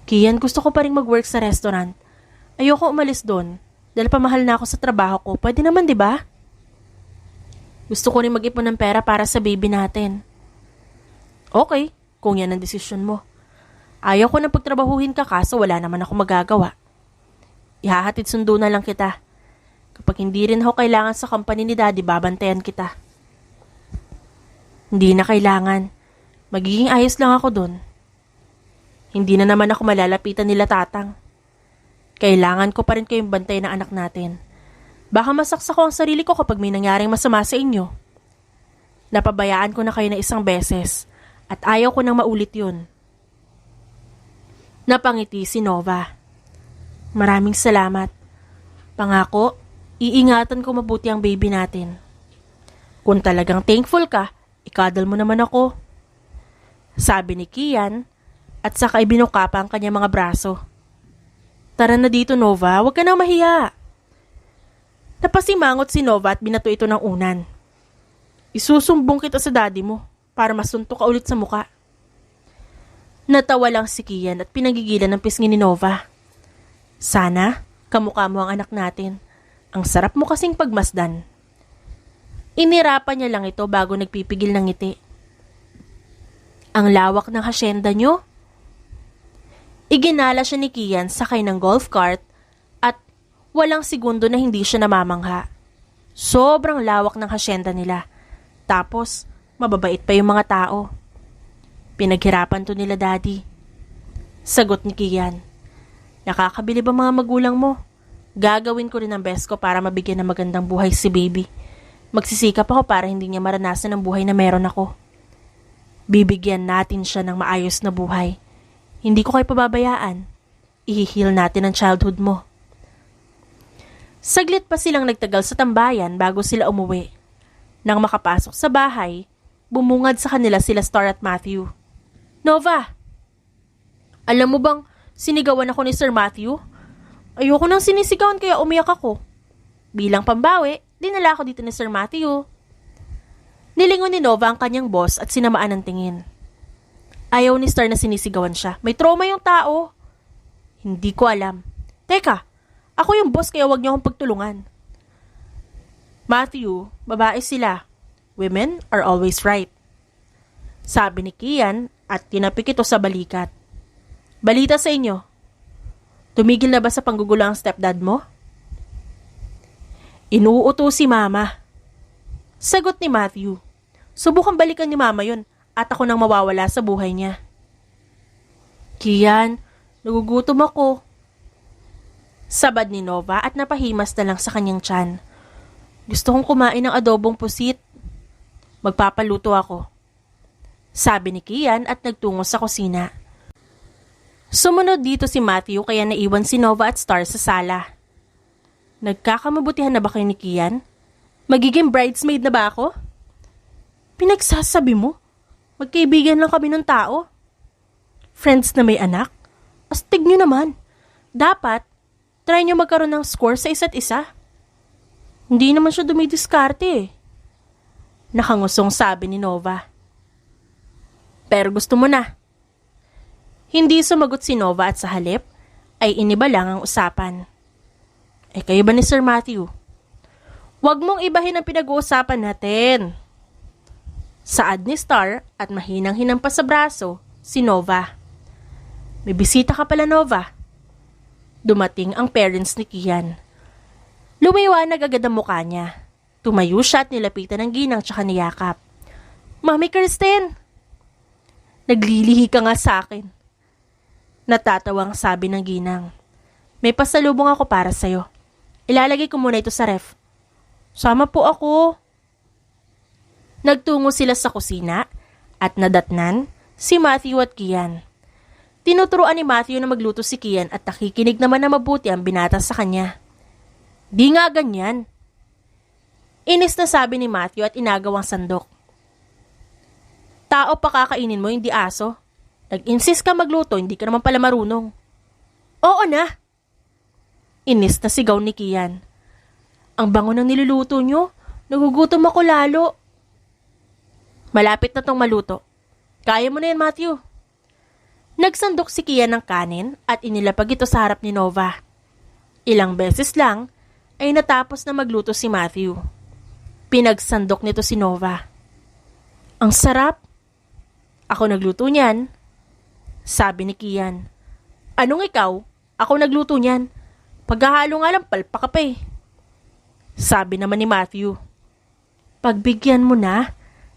S1: "Kian, gusto ko pa rin mag-work sa restaurant. Ayoko umalis doon. Dahil pamahal na ako sa trabaho ko. Pwede naman, di ba? Gusto ko rin mag-ipon ng pera para sa baby natin." "Okay, kung yan ang desisyon mo. Ayaw ko nang pagtrabahuhin ka kaso wala naman ako magagawa. Ihahatid sundo na lang kita. Kapag hindi rin ako kailangan sa company ni Daddy, babantayan kita." "Hindi na kailangan. Magiging ayos lang ako doon. Hindi na naman ako malalapitan nila tatang. Kailangan ko pa rin kayong bantay ng anak natin. Baka masaksak ko ang sarili ko kapag may nangyaring masama sa inyo. Napabayaan ko na kayo na 1 beses at ayaw ko nang maulit yun." Napangiti si Nova. Maraming salamat. Pangako, iingatan ko mabuti ang baby natin. Kung talagang thankful ka, ikadal mo naman ako. Sabi ni Kian at saka ibinuka pa ang kanyang mga braso. Tara na dito, Nova, huwag ka nang mahiya. Napasimangot si Nova at binato ito ng unan. Isusumbong kita sa daddy mo para masuntok ka ulit sa muka. Natawa lang si Kian at pinagigilan ng pisngi ni Nova. Sana, kamukha mo ang anak natin. Ang sarap mo kasing pagmasdan. Inirapan niya lang ito bago nagpipigil ng ngiti. Ang lawak ng hasyenda niyo? Iginala siya ni Kian sakay ng golf cart at walang segundo na hindi siya namamangha. Sobrang lawak ng hasyenda nila. Tapos, mababait pa yung mga tao. Pinaghirapan to nila daddy. Sagot ni Kian. Nakakabilib ang mga magulang mo. Gagawin ko rin ang best ko para mabigyan ng magandang buhay si baby. Magsisikap ako para hindi niya maranasan ang buhay na meron ako. Bibigyan natin siya ng maayos na buhay. Hindi ko kayo pababayaan. I-heal natin ang childhood mo. Saglit pa silang nagtagal sa tambayan bago sila umuwi. Nang makapasok sa bahay, bumungad sa kanila sila Star at Matthew. Nova! Alam mo bang sinigawan ako ni Sir Matthew? Ayoko nang sinisigawan kaya umiyak ako. Bilang pambawi, dinala ako dito ni Sir Matthew. Nilingon ni Nova ang kanyang boss at sinamaan ng tingin. Ayaw ni Star na sinisigawan siya. May trauma yung tao. Hindi ko alam. Teka, ako yung boss kaya wag niyo akong pagtulungan. Matthew, babae sila. Women are always right. Sabi ni Kian at tinapik ito sa balikat. Balita sa inyo. Tumigil na ba sa panggugulo ang stepdad mo? Inuuto si Mama. Sagot ni Matthew. Subukan balikan ni Mama yun at ako nang mawawala sa buhay niya. Kian, nagugutom ako. Sabad ni Nova at napahimas na lang sa kanyang tiyan. Gusto kong kumain ng adobong pusit. Magpapaluto ako. Sabi ni Kian at nagtungo sa kusina. Sumunod dito si Matthew kaya naiwan si Nova at Star sa sala. Nagkakamabutihan na ba kayo ni Kian? Magiging bridesmaid na ba ako? Pinagsasabi mo? Magkaibigan lang kami ng tao. Friends na may anak? Astig nyo naman. Dapat, try nyo magkaroon ng score sa isa't isa. Hindi naman siya dumidiskarte eh. Nakangusong sabi ni Nova. Pero gusto mo na. Hindi sumagot si Nova at sa halip ay iniba lang ang usapan. Kayo ba ni Sir Matthew? Huwag mong ibahin ang pinag-uusapan natin. Saad ni Star at mahinang hinampas sa braso si Nova. May bisita ka pala, Nova. Dumating ang parents ni Kian. Lumiwanag agad ang mukha niya. Tumayo siya at nilapitan ng ginang tsaka niyakap. Mami Kristen! Naglilihi ka nga sa akin. Natatawang sabi ng ginang. May pasalubong ako para sa'yo. Ilalagay ko muna ito sa ref. Sama po ako. Nagtungo sila sa kusina at nadatnan si Matthew at Kian. Tinuturuan ni Matthew na magluto si Kian at nakikinig naman na mabuti ang binata sa kanya. Di nga ganyan. Inis na sabi ni Matthew at inagaw ang sandok. Tao pa kakainin mo, hindi aso. Nag-insist ka magluto, hindi ka naman pala marunong. Oo na. Inis na sigaw ni Kian. Ang bango ng niluluto nyo, nagugutom ako lalo. Malapit na tong maluto. Kaya mo na yan, Matthew. Nagsandok si Kian ng kanin at inilapag ito sa harap ni Nova. Ilang beses lang ay natapos na magluto si Matthew. Pinagsandok nito si Nova. Ang sarap. Ako nagluto niyan. Sabi ni Kian. Anong ikaw? Ako nagluto niyan. Paghahalo nga lang palpa ka pa eh. Sabi naman ni Matthew. Pagbigyan mo na.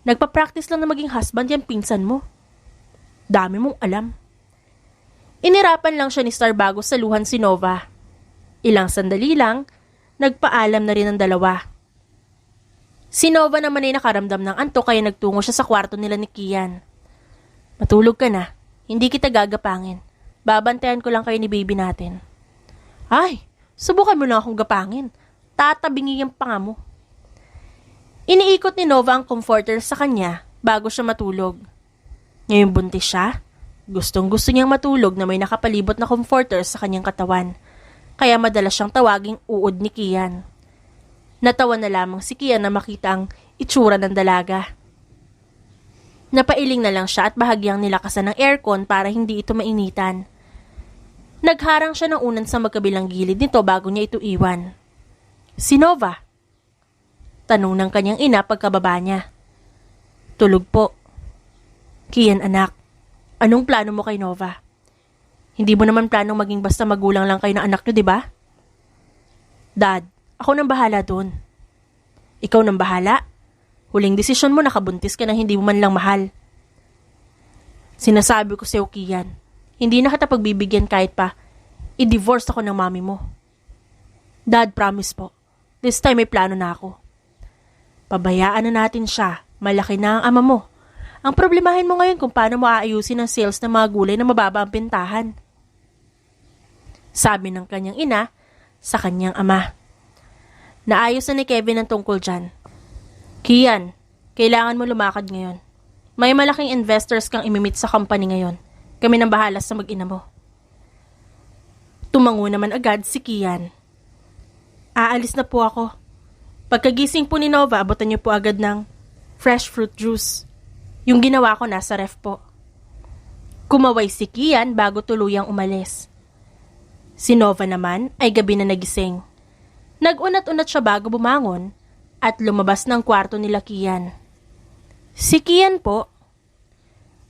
S1: Nagpa-practice lang na maging husband yan pinsan mo. Dami mong alam. Inirapan lang siya ni Star bago saluhan si Nova. Ilang sandali lang, nagpaalam na rin ang dalawa. Si Nova naman ay nakaramdam ng antok kaya nagtungo siya sa kwarto nila ni Kian. Matulog ka na, hindi kita gagapangin. Babantayan ko lang kayo ni baby natin. Ay, subukan mo lang akong gapangin. Tatabingi yung panga mo. Iniikot ni Nova ang comforter sa kanya bago siya matulog. Ngayong buntis siya, gustong-gusto niyang matulog na may nakapalibot na comforter sa kanyang katawan. Kaya madalas siyang tawaging uod ni Kian. Natawa na lamang si Kian na makita ang itsura ng dalaga. Napailing na lang siya at bahagyang nilakasan ng aircon para hindi ito mainitan. Nagharang siya ng unan sa magkabilang gilid nito bago niya ito iwan. Si Nova? Tanong ng kanyang ina pagkababa niya. Tulog po. Kian anak, anong plano mo kay Nova? Hindi mo naman planong maging basta magulang lang kayo ng anak niyo, di ba? Dad, ako nang bahala doon. Ikaw nang bahala? Huling desisyon mo, nakabuntis ka na hindi mo man lang mahal. Sinasabi ko sa'yo, Kian, hindi na kita pagbibigyan kahit pa i-divorce ako ng mami mo. Dad, promise po. This time may plano na ako. Pabayaan na natin siya. Malaki na ang ama mo. Ang problemahin mo ngayon kung paano mo aayusin ang sales ng mga gulay na mababa ang bentahan. Sabi ng kanyang ina sa kanyang ama. Naayos na ni Kevin ang tungkol dyan. Kian, kailangan mo lumakad ngayon. May malaking investors kang imimit sa company ngayon. Kami nang bahala sa mag-ina mo. Tumango naman agad si Kian. Aalis na po ako. Pagkagising po ni Nova, abutan niyo po agad ng fresh fruit juice. Yung ginawa ko nasa ref po. Kumaway si Kian bago tuluyang umalis. Si Nova naman ay gabi na nagising. Nag-unat-unat siya bago bumangon at lumabas ng kwarto nila Kian. Si Kian po.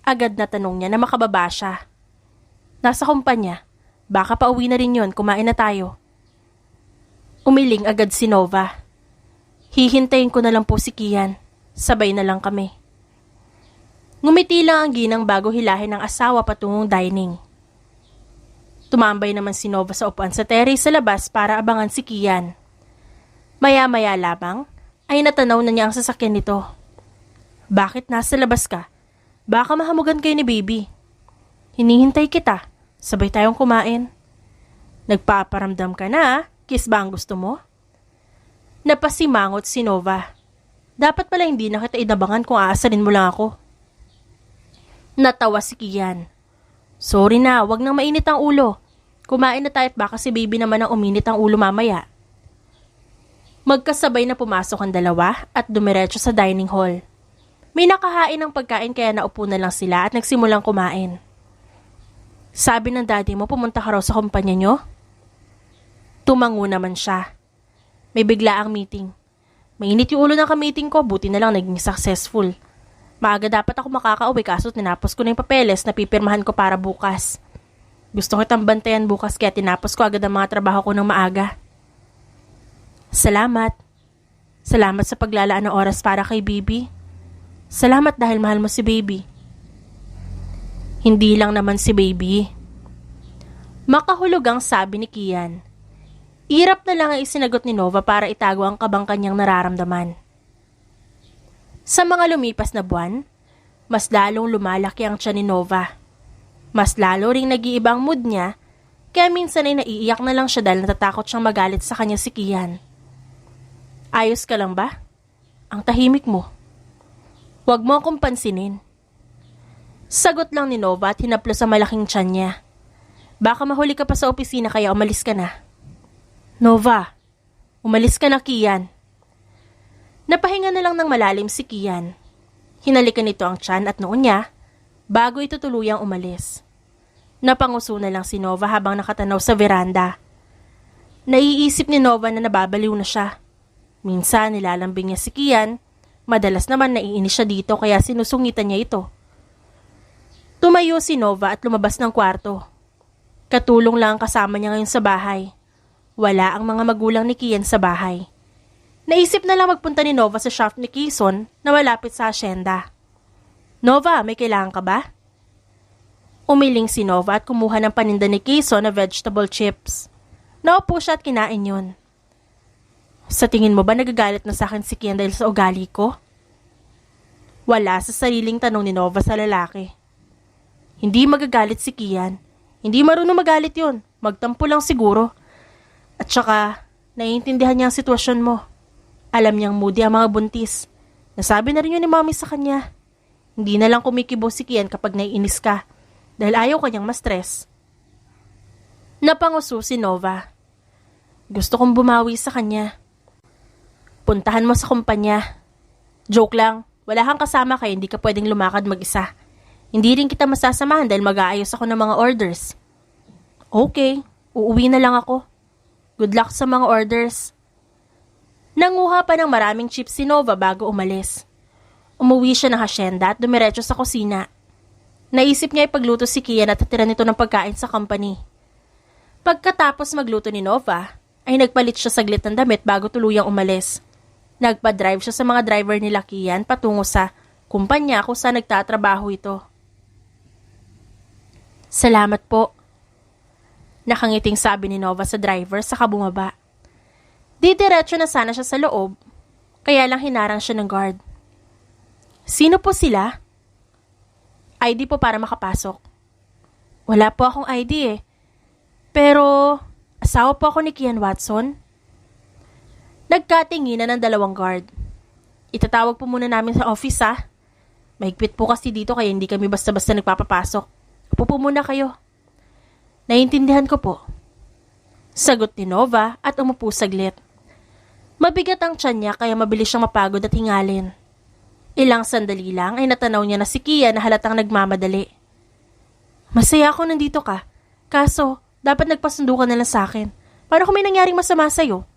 S1: Agad na tanong niya na makababa siya. Nasa kumpanya. Baka pauwi na rin yun, kumain na tayo. Umiling agad si Nova. Hihintayin ko na lang po si Kian. Sabay na lang kami. Ngumiti lang ang ginang bago hilahin ng asawa patungong dining. Tumambay naman si Nova sa upuan sa terrace sa labas para abangan si Kian. Maya-maya lamang ay natanaw na niya ang sasakyan nito. Bakit nasa labas ka? Baka mahamugan kayo ni baby. Hinihintay kita. Sabay tayong kumain. Nagpaparamdam ka na, kiss ba ang gusto mo? Napasimangot si Nova. Dapat pala hindi na kita inabangan kung aasarin mo lang ako. Natawa si Kian. Sorry na, wag nang mainit ang ulo. Kumain na tayo at baka si baby naman ang uminit ang ulo mamaya. Magkasabay na pumasok ang dalawa at dumiretso sa dining hall. May nakahain ng pagkain kaya naupo na lang sila at nagsimulang kumain. Sabi ng daddy mo pumunta ka raw sa kumpanya nyo? Tumango naman siya. May bigla ang meeting. Mainit yung ulo ng ka-meeting ko, buti na lang naging successful. Maaga dapat ako makakauwi kaso tinapos ko na yung papeles na pipirmahan ko para bukas. Gusto ko kitang bantayan bukas kaya tinapos ko agad ang mga trabaho ko ng maaga. Salamat. Salamat sa paglalaan ng oras para kay baby. Salamat dahil mahal mo si baby. Hindi lang naman si baby. Makahulog ang sabi ni Kian. Irap na lang ang isinagot ni Nova para itago ang kabang kanyang nararamdaman. Sa mga lumipas na buwan, mas lalong lumalaki ang tiyan ni Nova. Mas lalo ring nag-iiba ang mood niya, kaya minsan ay naiiyak na lang siya dahil natatakot siyang magalit sa kanya si Kian. Ayos ka lang ba? Ang tahimik mo. Huwag mo akong pansinin. Sagot lang ni Nova at hinaplo sa malaking tiyan niya. Baka mahuli ka pa sa opisina kaya umalis ka na. Nova, umalis ka na Kian. Napahinga na lang ng malalim si Kian. Hinalikan nito ang tiyan at noon niya bago ito tuluyang umalis. Napanguso na lang si Nova habang nakatanaw sa veranda. Naiisip ni Nova na nababaliw na siya. Minsan nilalambing niya si Kian, madalas naman naiinis siya dito kaya sinusungitan niya ito. Tumayo si Nova at lumabas ng kwarto. Katulong lang ang kasama niya ngayon sa bahay. Wala ang mga magulang ni Kian sa bahay. Naisip na lang magpunta ni Nova sa shop ni Quezon na malapit sa asyenda. Nova, may kailangan ka ba? Umiling si Nova at kumuha ng paninda ni Quezon na vegetable chips. Naupo siya at kinain yun. Sa tingin mo ba nagagalit na sa akin si Kian dahil sa ugali ko? Wala sa sariling tanong ni Nova sa lalaki. Hindi magagalit si Kian. Hindi marunong magalit yun. Magtampo lang siguro. At saka, naiintindihan niya ang sitwasyon mo. Alam niyang moody ang mga buntis. Nasabi na rin yun ni Mommy sa kanya. Hindi na lang kumikibo si Kian kapag naiinis ka dahil ayaw kanyang ma-stress. Napanguso si Nova. Gusto kong bumawi sa kanya. Puntahan mo sa kumpanya. Joke lang, wala kang kasama kaya hindi ka pwedeng lumakad mag-isa. Hindi rin kita masasamahan dahil mag-aayos ako ng mga orders. Okay, uuwi na lang ako. Good luck sa mga orders. Nanguha pa ng maraming chips si Nova bago umalis. Umuwi siya ng hasyenda at dumiretso sa kusina. Naisip niya ipagluto si Kian at hatira nito ng pagkain sa company. Pagkatapos magluto ni Nova, ay nagpalit siya saglit ng damit bago tuluyang umalis. Nagpa-drive siya sa mga driver nila Kian patungo sa kumpanya kung saan nagtatrabaho ito. Salamat po. Nakangiting sabi ni Nova sa driver saka bumaba. Didiretso na sana siya sa loob, kaya lang hinarang siya ng guard. Sino po sila? ID po para makapasok. Wala po akong ID eh. Pero, asawa po ako ni Kian Watson. Nagkatinginan ng dalawang guard. Itatawag po muna namin sa office ha. Mahigpit po kasi dito kaya hindi kami basta-basta nagpapapasok. Upo po muna kayo. Naiintindihan ko po. Sagot ni Nova at umupo saglit. Mabigat ang tiyan niya kaya mabilis siyang mapagod at hingalin. Ilang sandali lang ay natanaw niya na si Kian na halatang nagmamadali. Masaya ako nandito ka. Kaso, dapat nagpasundo ka na lang sa akin. Para kung may nangyaring masama sa'yo.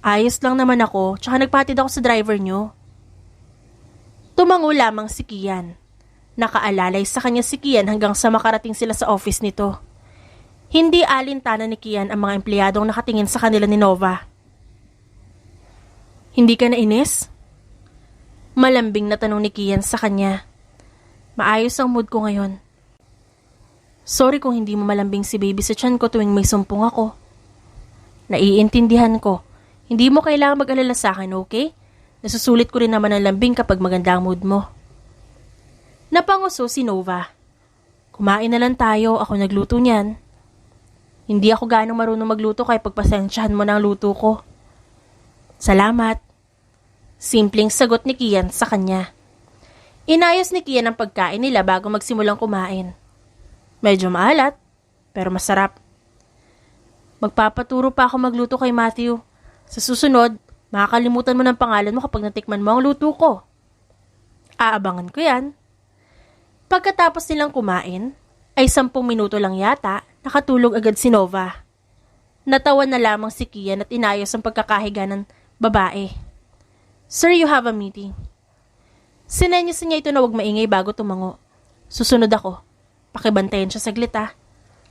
S1: Ayos lang naman ako, tsaka nagpatid ako sa driver niyo. Tumango lamang si Kian. Nakaalalay sa kanya si Kian hanggang sa makarating sila sa office nito. Hindi alintana ni Kian ang mga empleyadong nakatingin sa kanila ni Nova. Hindi ka nainis? Malambing na tanong ni Kian sa kanya. Maayos ang mood ko ngayon. Sorry kung hindi mo malambing si baby sa tiyan ko tuwing may sumpong ako. Naiintindihan ko. Hindi mo kailangan mag-alala sa akin, okay? Nasusulit ko rin naman ang lambing kapag maganda ang mood mo. Napanguso si Nova. Kumain na lang tayo, ako nagluto niyan. Hindi ako ganong marunong magluto kaya pagpasensyahan mo ng luto ko. Salamat. Simpleng sagot ni Kian sa kanya. Inayos ni Kian ang pagkain nila bago magsimulang kumain. Medyo maalat, pero masarap. Magpapaturo pa ako magluto kay Matthew. Sa susunod, makakalimutan mo ng pangalan mo kapag natikman mo ang luto ko. Aabangan ko yan. Pagkatapos nilang kumain, ay 10 minuto lang yata, nakatulog agad si Nova. Natawa na lamang si Kian at inayos ang pagkakahiga ng babae. Sir, you have a meeting. Sinenyas niya ito na huwag maingay bago tumango. Susunod ako. Pakibantayan siya saglit ah.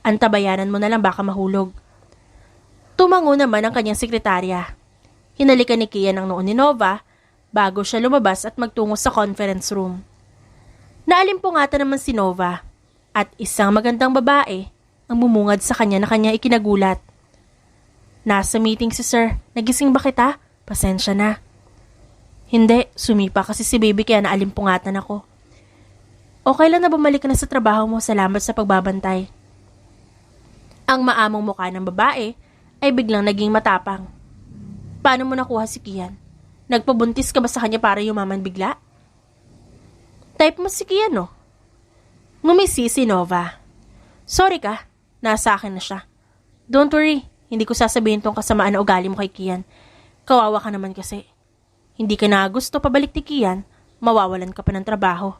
S1: Antabayanan mo na lang baka mahulog. Tumango naman ang kanyang sekretarya. Hinalikan ni Kian ang noo ni Nova bago siya lumabas at magtungo sa conference room. Naalimpungatan naman si Nova at isang magandang babae ang bumungad sa kanya na kanya ikinagulat. Nasa meeting si Sir. Nagising ba kita? Pasensya na. Hindi, sumipa kasi si baby kaya naalimpungatan ako. Okay lang na bumalik ka na sa trabaho mo. Salamat sa pagbabantay. Ang maamong mukha ng babae ay biglang naging matapang. Paano mo nakuha si Kian? Nagpabuntis ka ba sa kanya para yumaman bigla? Type mo si Kian, no? Ngumisi si Nova. Sorry ka, nasa akin na siya. Don't worry, hindi ko sasabihin tong kasamaan na ugali mo kay Kian. Kawawa ka naman kasi. Hindi ka na gusto pabalik ni Kian, mawawalan ka pa ng trabaho.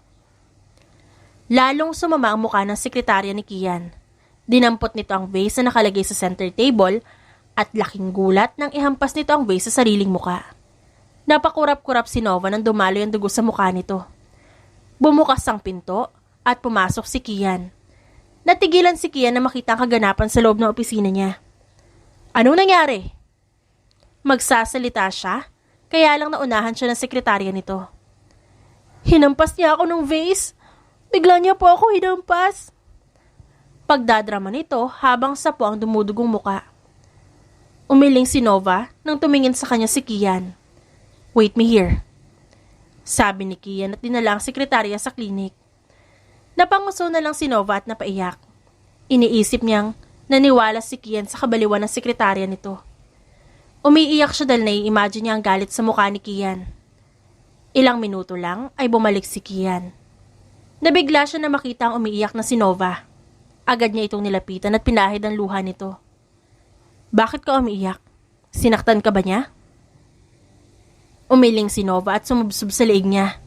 S1: Lalong sumama ang mukha ng sekretarya ni Kian. Dinampot nito ang vase na nakalagay sa center table at laking gulat nang ihampas nito ang vase sa sariling muka. Napakurap-kurap si Nova nang dumaloy ang dugo sa mukha nito. Bumukas ang pinto at pumasok si Kian. Natigilan si Kian na makita ang kaganapan sa loob ng opisina niya. Anong nangyari? Magsasalita siya, kaya lang naunahan siya ng sekretarya nito. Hinampas niya ako ng vase. Bigla niya po ako hinampas. Pagdadrama nito habang sapo ang dumudugong muka. Umiling si Nova nang tumingin sa kanya si Kian. Wait me here. Sabi ni Kian at dinala ang sekretarya sa klinik. Napanguso na lang si Nova at napaiyak. Iniisip niyang naniwala si Kian sa kabaliwan ng sekretarya nito. Umiiyak siya dahil nai-imagine niya ang galit sa mukha ni Kian. Ilang minuto lang ay bumalik si Kian. Nabigla siya na makita ang umiiyak na si Nova. Agad niya itong nilapitan at pinahid ang luha nito. Bakit ka umiiyak? Sinaktan ka ba niya? Umiling si Nova at sumubsob sa leeg niya.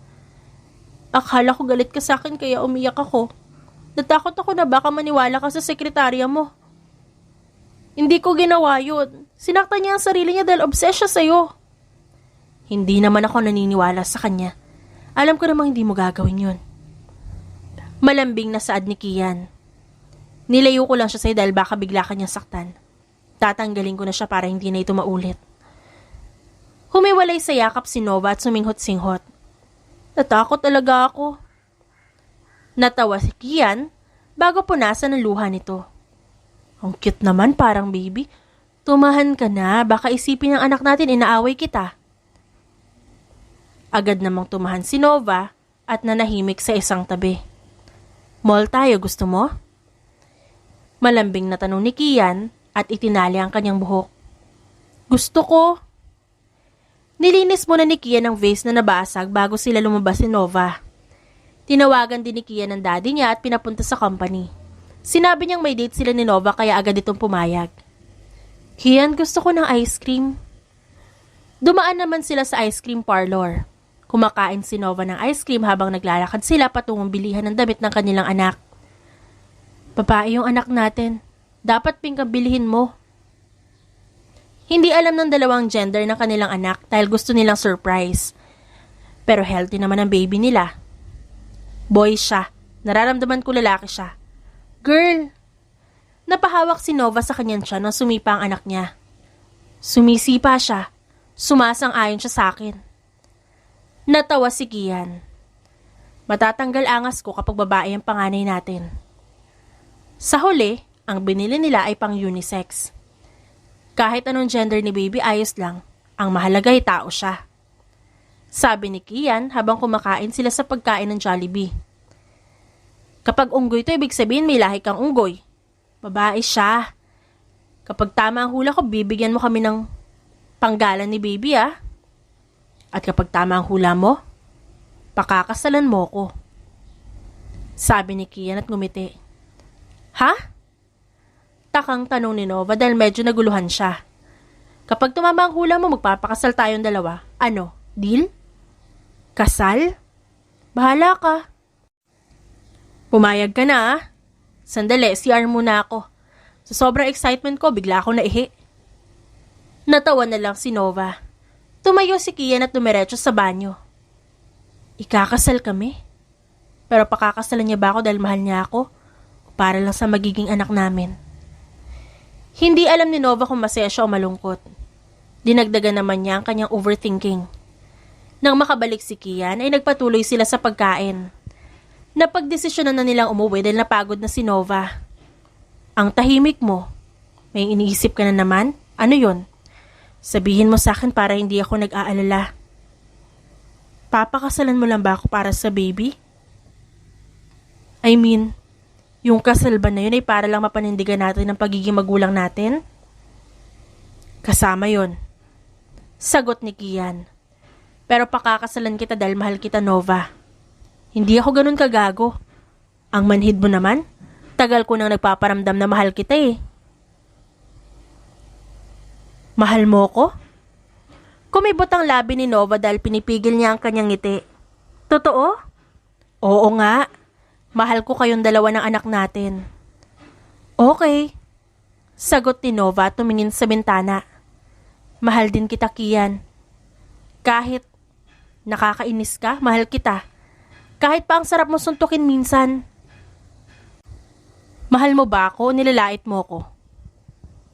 S1: Akala ko galit ka sa akin kaya umiyak ako. Natakot ako na baka maniwala ka sa sekretarya mo. Hindi ko ginawa yun. Sinaktan niya ang sarili niya dahil obsessed siya sa'yo. Hindi naman ako naniniwala sa kanya. Alam ko namang hindi mo gagawin yun. Malambing na saad ni Kian. Nilayo ko lang siya sa'yo dahil baka bigla ka niyang saktan. Tatanggalin ko na siya para hindi na ito maulit. Humiwalay sa yakap si Nova at suminghot-singhot. Natakot talaga ako. Natawa si Kian bago punasan ang luha nito. Ang cute naman, parang baby. Tumahan ka na, baka isipin ng anak natin inaaway kita. Agad namang tumahan si Nova at nanahimik sa isang tabi. Mall tayo, gusto mo? Malambing na tanong ni Kian at itinali ang kanyang buhok. Gusto ko. Nilinis muna ni Kian ang vase na nabasag bago sila lumabas si Nova. Tinawagan din ni Kian ang daddy niya at pinapunta sa company. Sinabi niyang may date sila ni Nova kaya agad itong pumayag. Kian, gusto ko ng ice cream. Dumaan naman sila sa ice cream parlor. Kumakain si Nova ng ice cream habang naglalakad sila patungong bilihan ng damit ng kanilang anak. Babae yung anak natin. Dapat pink ang bilihin mo. Hindi alam ng dalawang gender ng kanilang anak dahil gusto nilang surprise. Pero healthy naman ang baby nila. Boy siya. Nararamdaman ko lalaki siya. Girl! Napahawak si Nova sa kanyang tiyan nang sumipa ang anak niya. Sumisipa siya. Sumasang-ayon siya sa akin. Natawa si Kian. Matatanggal angas ko kapag babae ang panganay natin. Sa huli, ang binili nila ay pang unisex. Kahit anong gender ni baby, ayos lang. Ang mahalaga ay tao siya. Sabi ni Kian habang kumakain sila sa pagkain ng Jollibee. Kapag unggoy to, ibig sabihin may lahi kang unggoy. Babae siya. Kapag tama ang hula ko, bibigyan mo kami ng panggalan ni baby ah. At kapag tama ang hula mo, pakakasalan mo ko. Sabi ni Kian at ngumiti. Ha? Takang tanong ni Nova dahil medyo naguluhan siya. Kapag tumama ang hula mo, magpapakasal tayong dalawa. Ano? Deal? Kasal? Bahala ka. Pumayag ka na ah. Sandali, CR muna ako. Sa sobrang excitement ko, bigla ako naihi. Natawa na lang si Nova. Tumayo si Kian at dumiretso sa banyo. Ikakasal kami? Pero pakakasalan niya ba ako dahil mahal niya ako? O para lang sa magiging anak namin? Hindi alam ni Nova kung masaya siya o malungkot. Dinagdagan naman niya ang kanyang overthinking. Nang makabalik si Kian ay nagpatuloy sila sa pagkain. Napagdesisyonan na nilang umuwi dahil napagod na si Nova. Ang tahimik mo. May iniisip ka na naman? Ano yon? Sabihin mo sa akin para hindi ako nag-aalala. Papakasalan mo lang ba ako para sa baby? I mean, yung kasal ba na yun ay para lang mapanindigan natin ang pagiging magulang natin? Kasama yon. Sagot ni Kian. Pero pakakasalan kita dahil mahal kita, Nova. Hindi ako ganun kagago. Ang manhid mo naman, tagal ko nang nagpaparamdam na mahal kita eh. Mahal mo ko? Kumibot ang labi ni Nova dahil pinipigil niya ang kanyang ngiti. Totoo? Oo nga. Mahal ko kayong dalawa ng anak natin. Okay. Sagot ni Nova tumingin sa bintana. Mahal din kita, Kian. Kahit nakakainis ka, mahal kita. Kahit pa ang sarap mo suntukin minsan. Mahal mo ba ako? Nilalait mo ko.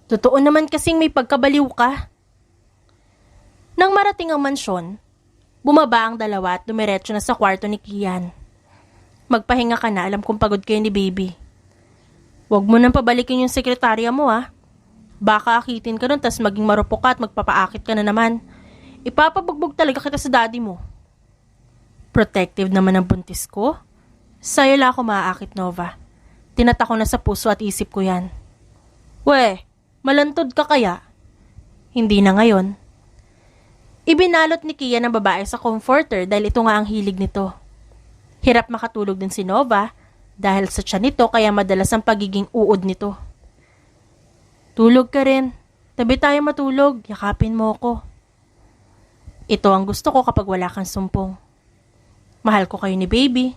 S1: Totoo naman kasing may pagkabaliw ka. Nang marating ang mansyon, bumaba ang dalawa at dumiretso na sa kwarto ni Kian. Magpahinga ka na, alam kong pagod kayo ni baby. Huwag mo nang pabalikin yung sekretarya mo ah. Baka akitin ka nun tas maging marupok ka at magpapaakit ka na naman. Ipapabugbog talaga kita sa daddy mo. Protective naman ang buntis ko. Sa'yo lang ako maaakit, Nova. Tinata ko na sa puso at isip ko yan. We, malantod ka kaya? Hindi na ngayon. Ibinalot ni Kian ang babae sa comforter dahil ito nga ang hilig nito. Hirap makatulog din si Nova dahil sa tiyan nito kaya madalas ang pagiging uod nito. Tulog ka rin. Tabi tayo matulog. Yakapin mo ko. Ito ang gusto ko kapag wala kang sumpong. Mahal ko kayo ni baby.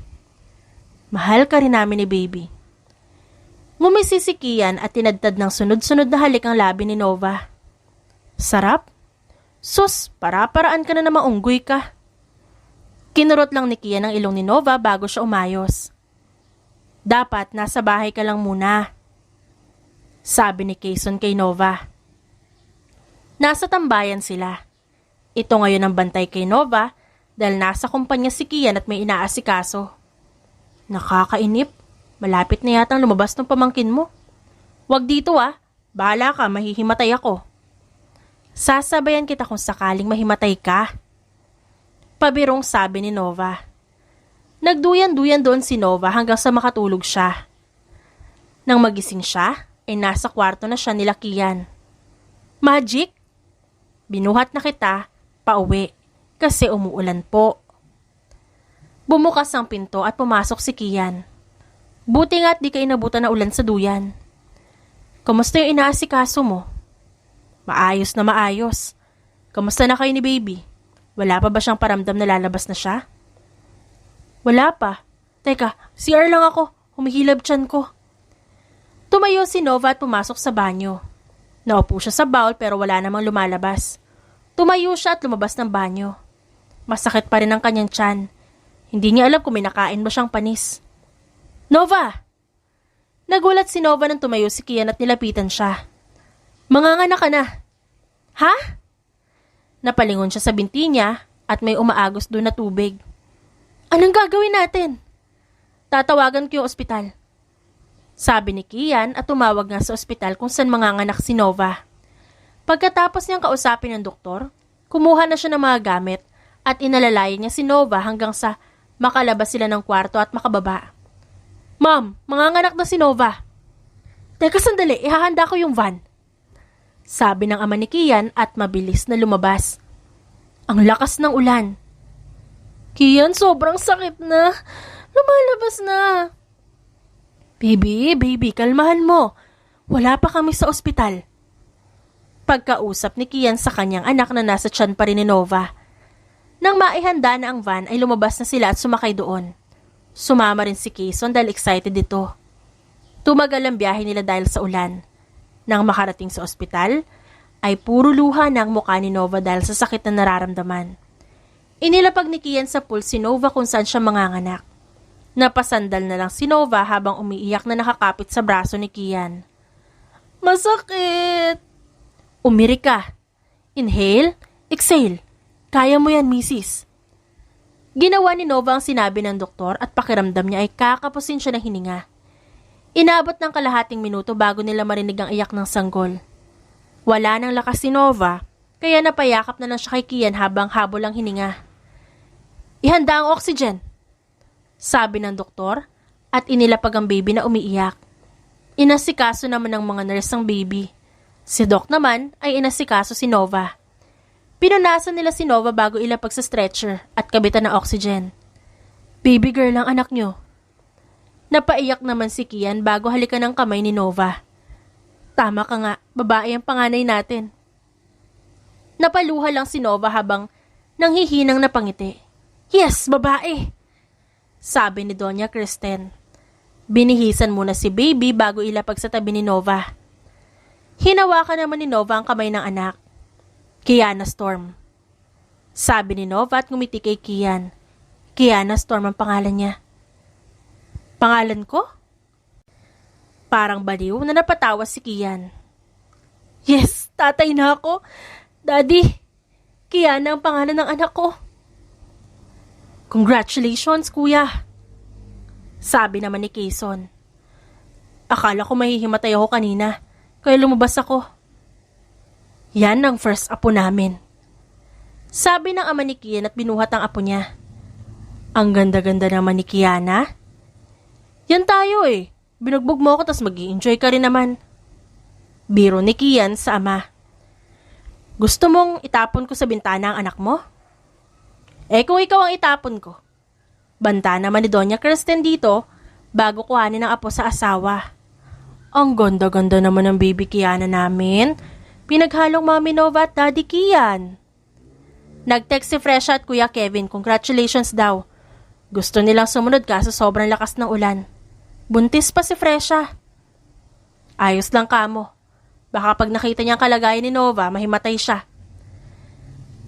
S1: Mahal ka rin namin ni baby. Ngumisi si Kian at tinadtad ng sunod-sunod na halik ang labi ni Nova. Sarap? Sus, para-paraan ka na na maunggoy ka. Kinurot lang ni Kian ang ilong ni Nova bago siya umayos. Dapat nasa bahay ka lang muna, sabi ni Quezon kay Nova. Nasa tambayan sila. Ito ngayon ang bantay kay Nova dahil nasa kumpanya si Kian at may inaasikaso. Nakakainip. Malapit na yatang lumabas ng pamangkin mo. Wag dito bahala ka, mahihimatay ako. Sasabayan kita kung sakaling mahimatay ka. Pabirong sabi ni Nova. Nagduyan-duyan doon si Nova hanggang sa makatulog siya. Nang magising siya, nasa kwarto na siya nila Kian. Magic? Binuhat na kita, pauwi, kasi umuulan po. Bumukas ang pinto at pumasok si Kian. Buti nga at di ka inabutan na ulan sa duyan. Kamusta yung inaasikaso mo? Maayos na maayos. Kamusta na kayo ni baby? Wala pa ba siyang paramdam na lalabas na siya? Wala pa. Teka, CR lang ako. Humihilab tiyan ko. Tumayo si Nova at pumasok sa banyo. Naupo siya sa bowl pero wala namang lumalabas. Tumayo siya at lumabas ng banyo. Masakit pa rin ang kanyang tiyan. Hindi niya alam kung may nakain ba siyang panis. Nova! Nagulat si Nova nang tumayo si Kian at nilapitan siya. Manganganak ka na. Ha? Napalingon siya sa binti niya at may umaagos doon na tubig. Anong gagawin natin? Tatawagan ko yung ospital. Sabi ni Kian at tumawag nga sa ospital kung saan manganganak si Nova. Pagkatapos niyang kausapin ng doktor, kumuha na siya ng mga gamit at inalalayan niya si Nova hanggang sa makalabas sila ng kwarto at makababa. Ma'am, manganganak na si Nova. Teka sandali, ihahanda ko yung van. Sabi ng ama ni Kian at mabilis na lumabas. Ang lakas ng ulan. Kian, sobrang sakit na. Lumalabas na. Baby, kalmahan mo. Wala pa kami sa ospital. Pagkausap ni Kian sa kanyang anak na nasa tiyan pa rin ni Nova. Nang maihanda na ang van ay lumabas na sila at sumakay doon. Sumama rin si Quezon dahil excited ito. Tumagal ang biyahe nila dahil sa ulan. Nang makarating sa ospital, ay puro luha na ang mukha ni Nova dahil sa sakit na nararamdaman. Inilapag ni Kian sa pool si Nova kung saan siya manganganak. Napasandal na lang si Nova habang umiiyak na nakakapit sa braso ni Kian. Masakit! Umiri ka. Inhale, exhale. Kaya mo yan, misis. Ginawa ni Nova ang sinabi ng doktor at pakiramdam niya ay kakapusin siya ng hininga. Inabot ng kalahating minuto bago nila marinig ang iyak ng sanggol. Wala nang lakas si Nova, kaya napayakap na lang siya kay Kian habang habol ang hininga. Ihanda ang oxygen, sabi ng doktor at inilapag ang baby na umiiyak. Inasikaso naman ng mga nurse ang baby. Si Doc naman ay inasikaso si Nova. Pinunasan nila si Nova bago ilapag sa stretcher at kabitan ng oxygen. Baby girl ang anak nyo. Napaiyak naman si Kian bago halikan ng kamay ni Nova. Tama ka nga, babae ang panganay natin. Napaluha lang si Nova habang nanghihinang napangiti. Yes, babae! Sabi ni Doña Kristen. Binihisan muna si baby bago ilapag sa tabi ni Nova. Hinawakan naman ni Nova ang kamay ng anak. Kiana Storm. Sabi ni Nova at ngumiti kay Kian. Kiana Storm ang pangalan niya. Pangalan ko? Parang baliw na napatawa si Kian. Yes, tatay na ako. Daddy, Kiana ang pangalan ng anak ko. Congratulations, kuya. Sabi naman ni Quezon. Akala ko mahihimatay ako kanina, kaya lumabas ako. Yan ang first apo namin. Sabi ng ama ni Kian at binuhat ang apo niya. Ang ganda-ganda naman ni Kiana. Yan tayo Binugbog mo ako tas mag-i-enjoy ka rin naman. Biro ni Kian sa ama. Gusto mong itapon ko sa bintana ang anak mo? Kung ikaw ang itapon ko. Banta naman ni Doña Kristen dito bago kuhanin ang apo sa asawa. Ang ganda-ganda naman ng baby Kiana namin. Pinaghalong Mami Nova at Daddy Kian. Nag-text si Fresha at Kuya Kevin, congratulations daw. Gusto nilang sumunod kaso sobrang lakas ng ulan. Buntis pa si Fresha. Ayos lang kamo. Baka pag nakita niya ang kalagayan ni Nova, mahimatay siya.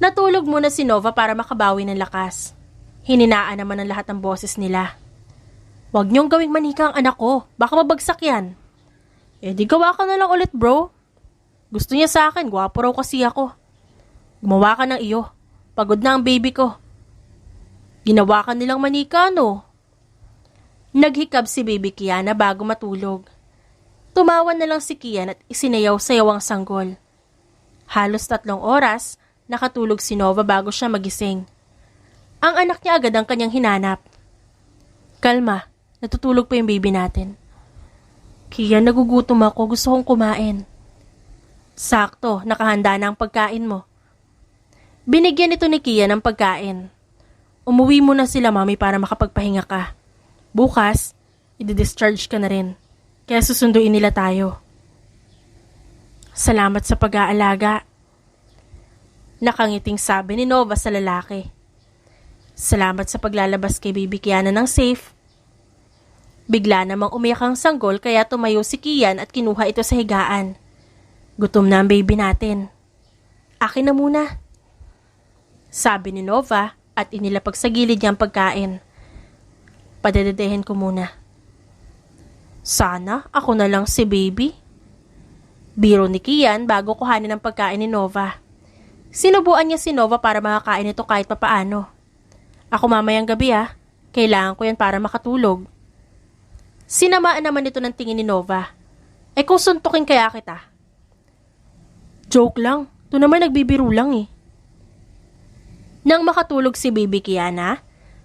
S1: Natulog muna si Nova para makabawi ng lakas. Hininaan naman ng lahat ng boses nila. Huwag niyong gawing manika ang anak ko, baka mabagsak yan. Di gawa ka na lang ulit bro. Gusto niya sa akin, gwapo raw kasi ako. Gumawa ka ng iyo, pagod na ang baby ko. Ginawa ka nilang manika no? Naghikab si baby Kiana bago matulog. Tumawa na lang si Kian at isinayaw-sayaw ang sanggol. Halos 3 oras, nakatulog si Nova bago siya magising. Ang anak niya agad ang kanyang hinanap. Kalma, natutulog pa yung baby natin. Kian, nagugutom ako, gusto kong kumain. Sakto, nakahanda na ang pagkain mo. Binigyan ito ni Kian ng pagkain. Umuwi muna sila mami para makapagpahinga ka. Bukas, i-discharge ka na rin. Kaya susunduin nila tayo. Salamat sa pag-aalaga. Nakangiting sabi ni Nova sa lalaki. Salamat sa paglalabas kay baby Kiana ng safe. Bigla namang umiyak ang sanggol kaya tumayo si Kian at kinuha ito sa higaan. Gutom na ang baby natin. Akin na muna. Sabi ni Nova at inilapag sa gilid niya ang pagkain. Padadedehin ko muna. Sana ako na lang si baby. Biro ni Kian bago kuhanin ang pagkain ni Nova. Sinubuan niya si Nova para makakain ito kahit papaano. Ako mamayang gabi kailangan ko yan para makatulog. Sinamaan naman ito ng tingin ni Nova. Kung suntukin kaya kita? Joke lang, ito naman nagbibiro lang Nang makatulog si baby Kiana,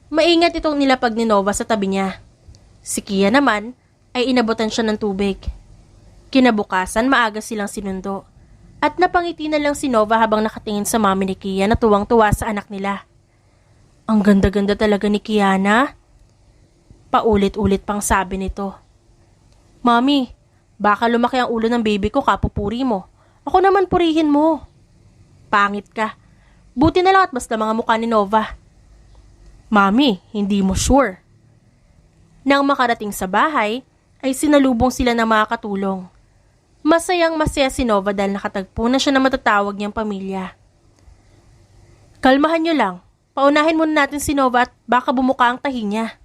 S1: maingat itong nilapag ni Nova sa tabi niya. Si Kian naman ay inabutan siya ng tubig. Kinabukasan maaga silang sinundo at napangiti na lang si Nova habang nakatingin sa mami ni Kian na tuwang-tuwa sa anak nila. Ang ganda-ganda talaga ni Kiana. Paulit-ulit pang sabi nito. Mami, baka lumaki ang ulo ng baby ko kapupuri mo. Ako naman purihin mo. Pangit ka. Buti na lang at basta mga mukha ni Nova. Mami, hindi mo sure. Nang makarating sa bahay, ay sinalubong sila ng mga katulong. Masayang masaya si Nova dahil nakatagpo na siya na matatawag niyang pamilya. Kalmahan niyo lang. Paunahin muna natin si Nova at baka bumuka ang tahi niya.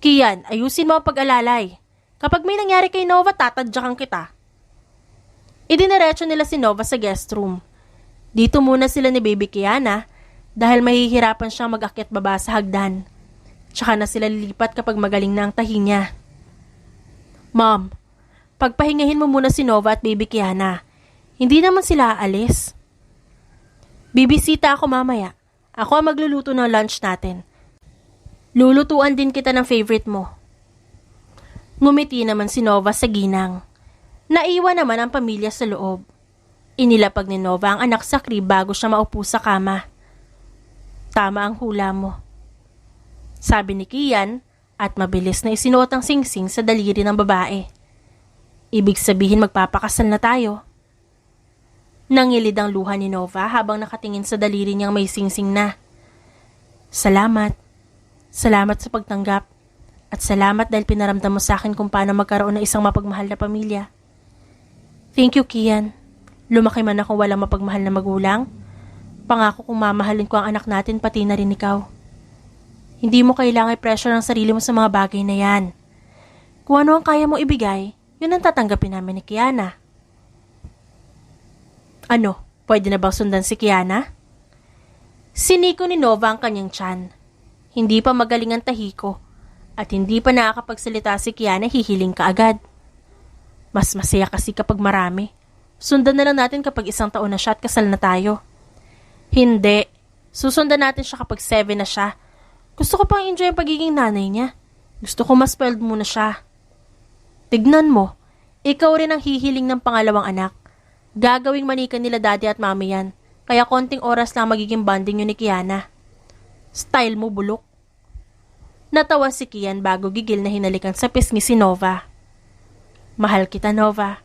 S1: Kian, ayusin mo ang pag-alalay. Kapag may nangyari kay Nova, tatadyakan kita. Idiniretso nila si Nova sa guest room. Dito muna sila ni baby Kiana dahil mahihirapan siyang mag-akyat baba sa hagdan. Tsaka na sila lilipat kapag magaling na ang tahi niya. Mom, pagpahingahin mo muna si Nova at baby Kiana. Hindi naman sila aalis. Bibisita ako mamaya. Ako ang magluluto ng lunch natin. Lulutuan din kita ng favorite mo. Ngumiti naman si Nova sa ginang. Naiwan naman ang pamilya sa loob. Inilapag ni Nova ang anak sa crib bago siya maupo sa kama. Tama ang hula mo. Sabi ni Kian at mabilis na isinuot ang singsing sa daliri ng babae. Ibig sabihin magpapakasal na tayo. Nangilid ang luha ni Nova habang nakatingin sa daliri niyang may singsing na. Salamat. Salamat sa pagtanggap. At salamat dahil pinaramdam mo sa akin kung paano magkaroon ng isang mapagmahal na pamilya. Thank you, Kian. Lumaki man ako walang mapagmahal na magulang. Pangako kong mamahalin ko ang anak natin pati na rin ikaw. Hindi mo kailangan i-pressure ang sarili mo sa mga bagay na yan. Kung ano ang kaya mo ibigay, yun ang tatanggapin namin ni Kiana. Ano, pwede na bang sundan si Kiana? Siniko ni Nova ang kanyang tiyan. Hindi pa magaling ang tahi ko. At hindi pa nakakapagsalita si Kiana, hihiling ka agad. Mas masaya kasi kapag marami. Sundan na lang natin kapag 1 taon na siya at kasal na tayo. Hindi. Susundan natin siya kapag 7 na siya. Gusto ko pang enjoy ang pagiging nanay niya. Gusto ko mas spoiled muna siya. Tignan mo, ikaw rin ang hihiling ng pangalawang anak. Gagawing manika nila daddy at mami yan, kaya konting oras lang magiging bonding yun ni Kiana. Style mo, bulok. Natawa si Kian bago gigil na hinalikan sa pisngi si Nova. Mahal kita, Nova.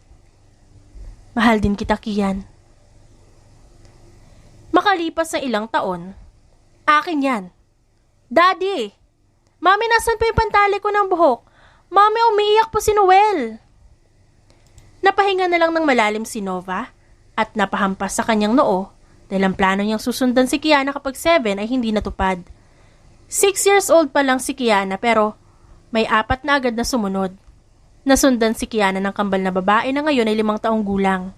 S1: Mahal din kita, Kian. Makalipas sa ilang taon, akin yan. Daddy! Mami, nasan pa yung pantali ko ng buhok? Mami, umiiyak po si Noel. Napahinga na lang ng malalim si Nova at napahampas sa kanyang noo dahil ang plano niyang susundan si Kiana kapag 7 ay hindi natupad. 6 years old pa lang si Kiana pero may 4 na agad na sumunod. Nasundan si Kiana ng kambal na babae na ngayon ay 5 taong gulang.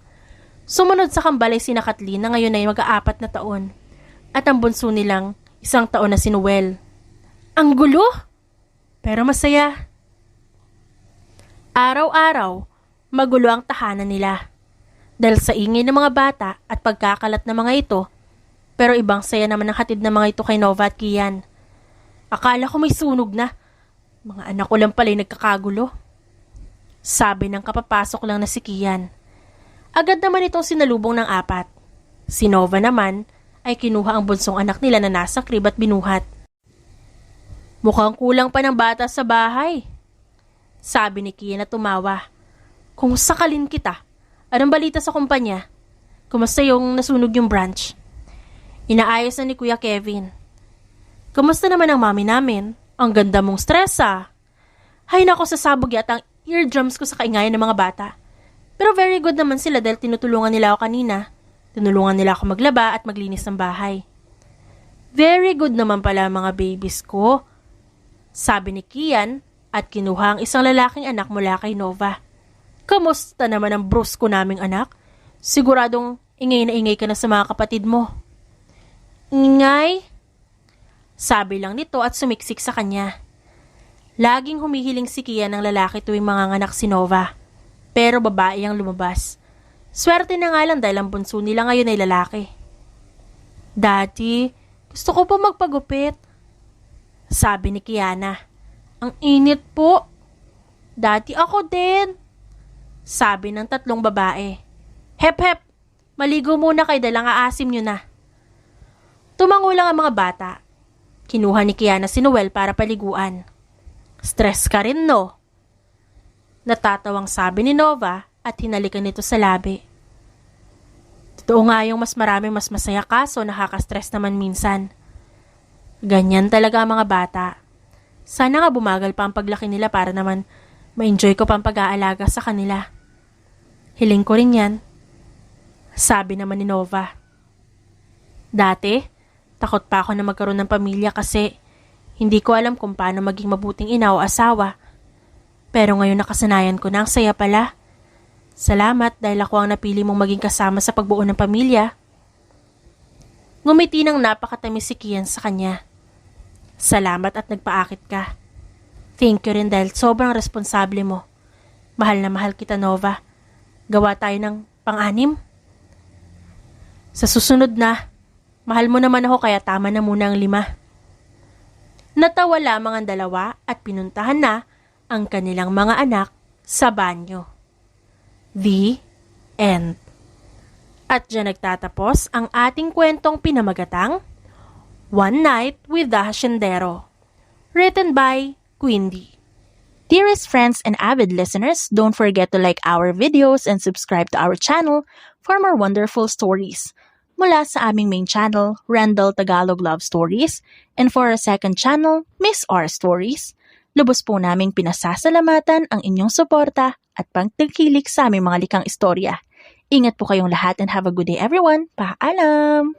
S1: Sumunod sa kambal ay sina Kathleen na ngayon ay mag-4 na taon. At ang bunso nilang 1 taon na si Noel. Ang gulo! Pero masaya. Araw-araw, magulo ang tahanan nila. Dahil sa ingay ng mga bata at pagkakalat ng mga ito, pero ibang saya naman ang hatid ng mga ito kay Nova at Kian. Akala ko may sunog na. Mga anak ko lang pala'y nagkakagulo. Sabi ng kapapasok lang na si Kian. Agad naman itong sinalubong ng 4. Si Nova naman ay kinuha ang bunsong anak nila na nasa crib at binuhat. Mukhang kulang pa ng bata sa bahay. Sabi ni Kian na tumawa. Kung sakalin kita, anong balita sa kumpanya? Kumusta yung nasunog yung branch? Inaayos na ni Kuya Kevin. Kumusta naman ang mami namin? Ang ganda mong stress ah. Hay nako, sasabog yata ang eardrums ko sa kaingayan ng mga bata. Pero very good naman sila dahil tinutulungan nila ako kanina. Tinulungan nila ako maglaba at maglinis ng bahay. Very good naman pala ang mga babies ko. Sabi ni Kian at kinuha ang isang lalaking anak mula kay Nova. Kamusta naman ang brusko naming anak? Siguradong ingay na ingay ka na sa mga kapatid mo. Ingay? Sabi lang nito at sumiksik sa kanya. Laging humihiling si Kian ng lalaki tuwing manganganak si Nova. Pero babae ang lumabas. Swerte na nga lang dahil ang bunso nila ngayon ay lalaki. Daddy, gusto ko po magpagupit. Sabi ni Kiana. Ang init po. Daddy, ako din. Sabi ng 3 babae. Hep hep, maligo muna kayo dahil ang aasim nyo na. Tumango lang ang mga bata. Kinuha ni Kiana si Noel para paliguan. Stress ka rin, no? Natatawang sabi ni Nova at hinalikan nito sa labi. Totoo nga yung mas masaya kaso nakaka-stress naman minsan. Ganyan talaga ang mga bata. Sana nga bumagal pa ang paglaki nila para naman ma-enjoy ko pa ang pag-aalaga sa kanila. Hiling ko rin yan. Sabi naman ni Nova. Dati, takot pa ako na magkaroon ng pamilya kasi hindi ko alam kung paano maging mabuting ina o asawa. Pero ngayon nakasanayan ko na ang saya pala. Salamat dahil ako ang napili mong maging kasama sa pagbuo ng pamilya. Ngumiti ng napakatamis si Kian sa kanya. Salamat at nagpaakit ka. Thank you rin dahil sobrang responsable mo. Mahal na mahal kita, Nova. Gawa tayo ng pang-6. Sa susunod na, mahal mo naman ako kaya tama na muna ang 5. Natawa lamang ang 2 at pinuntahan na ang kanilang mga anak sa banyo. The end. At dyan nagtatapos ang ating kwentong pinamagatang One Night with the Haciendero, written by Quindy. Dearest friends and avid listeners, don't forget to like our videos and subscribe to our channel for more wonderful stories. Mula sa aming main channel, Randall Tagalog Love Stories, and for our second channel, Miss R Stories, lubos po naming pinasasalamatan ang inyong suporta at pagtangkilik sa aming mga likang istorya. Ingat po kayong lahat and have a good day everyone. Paalam!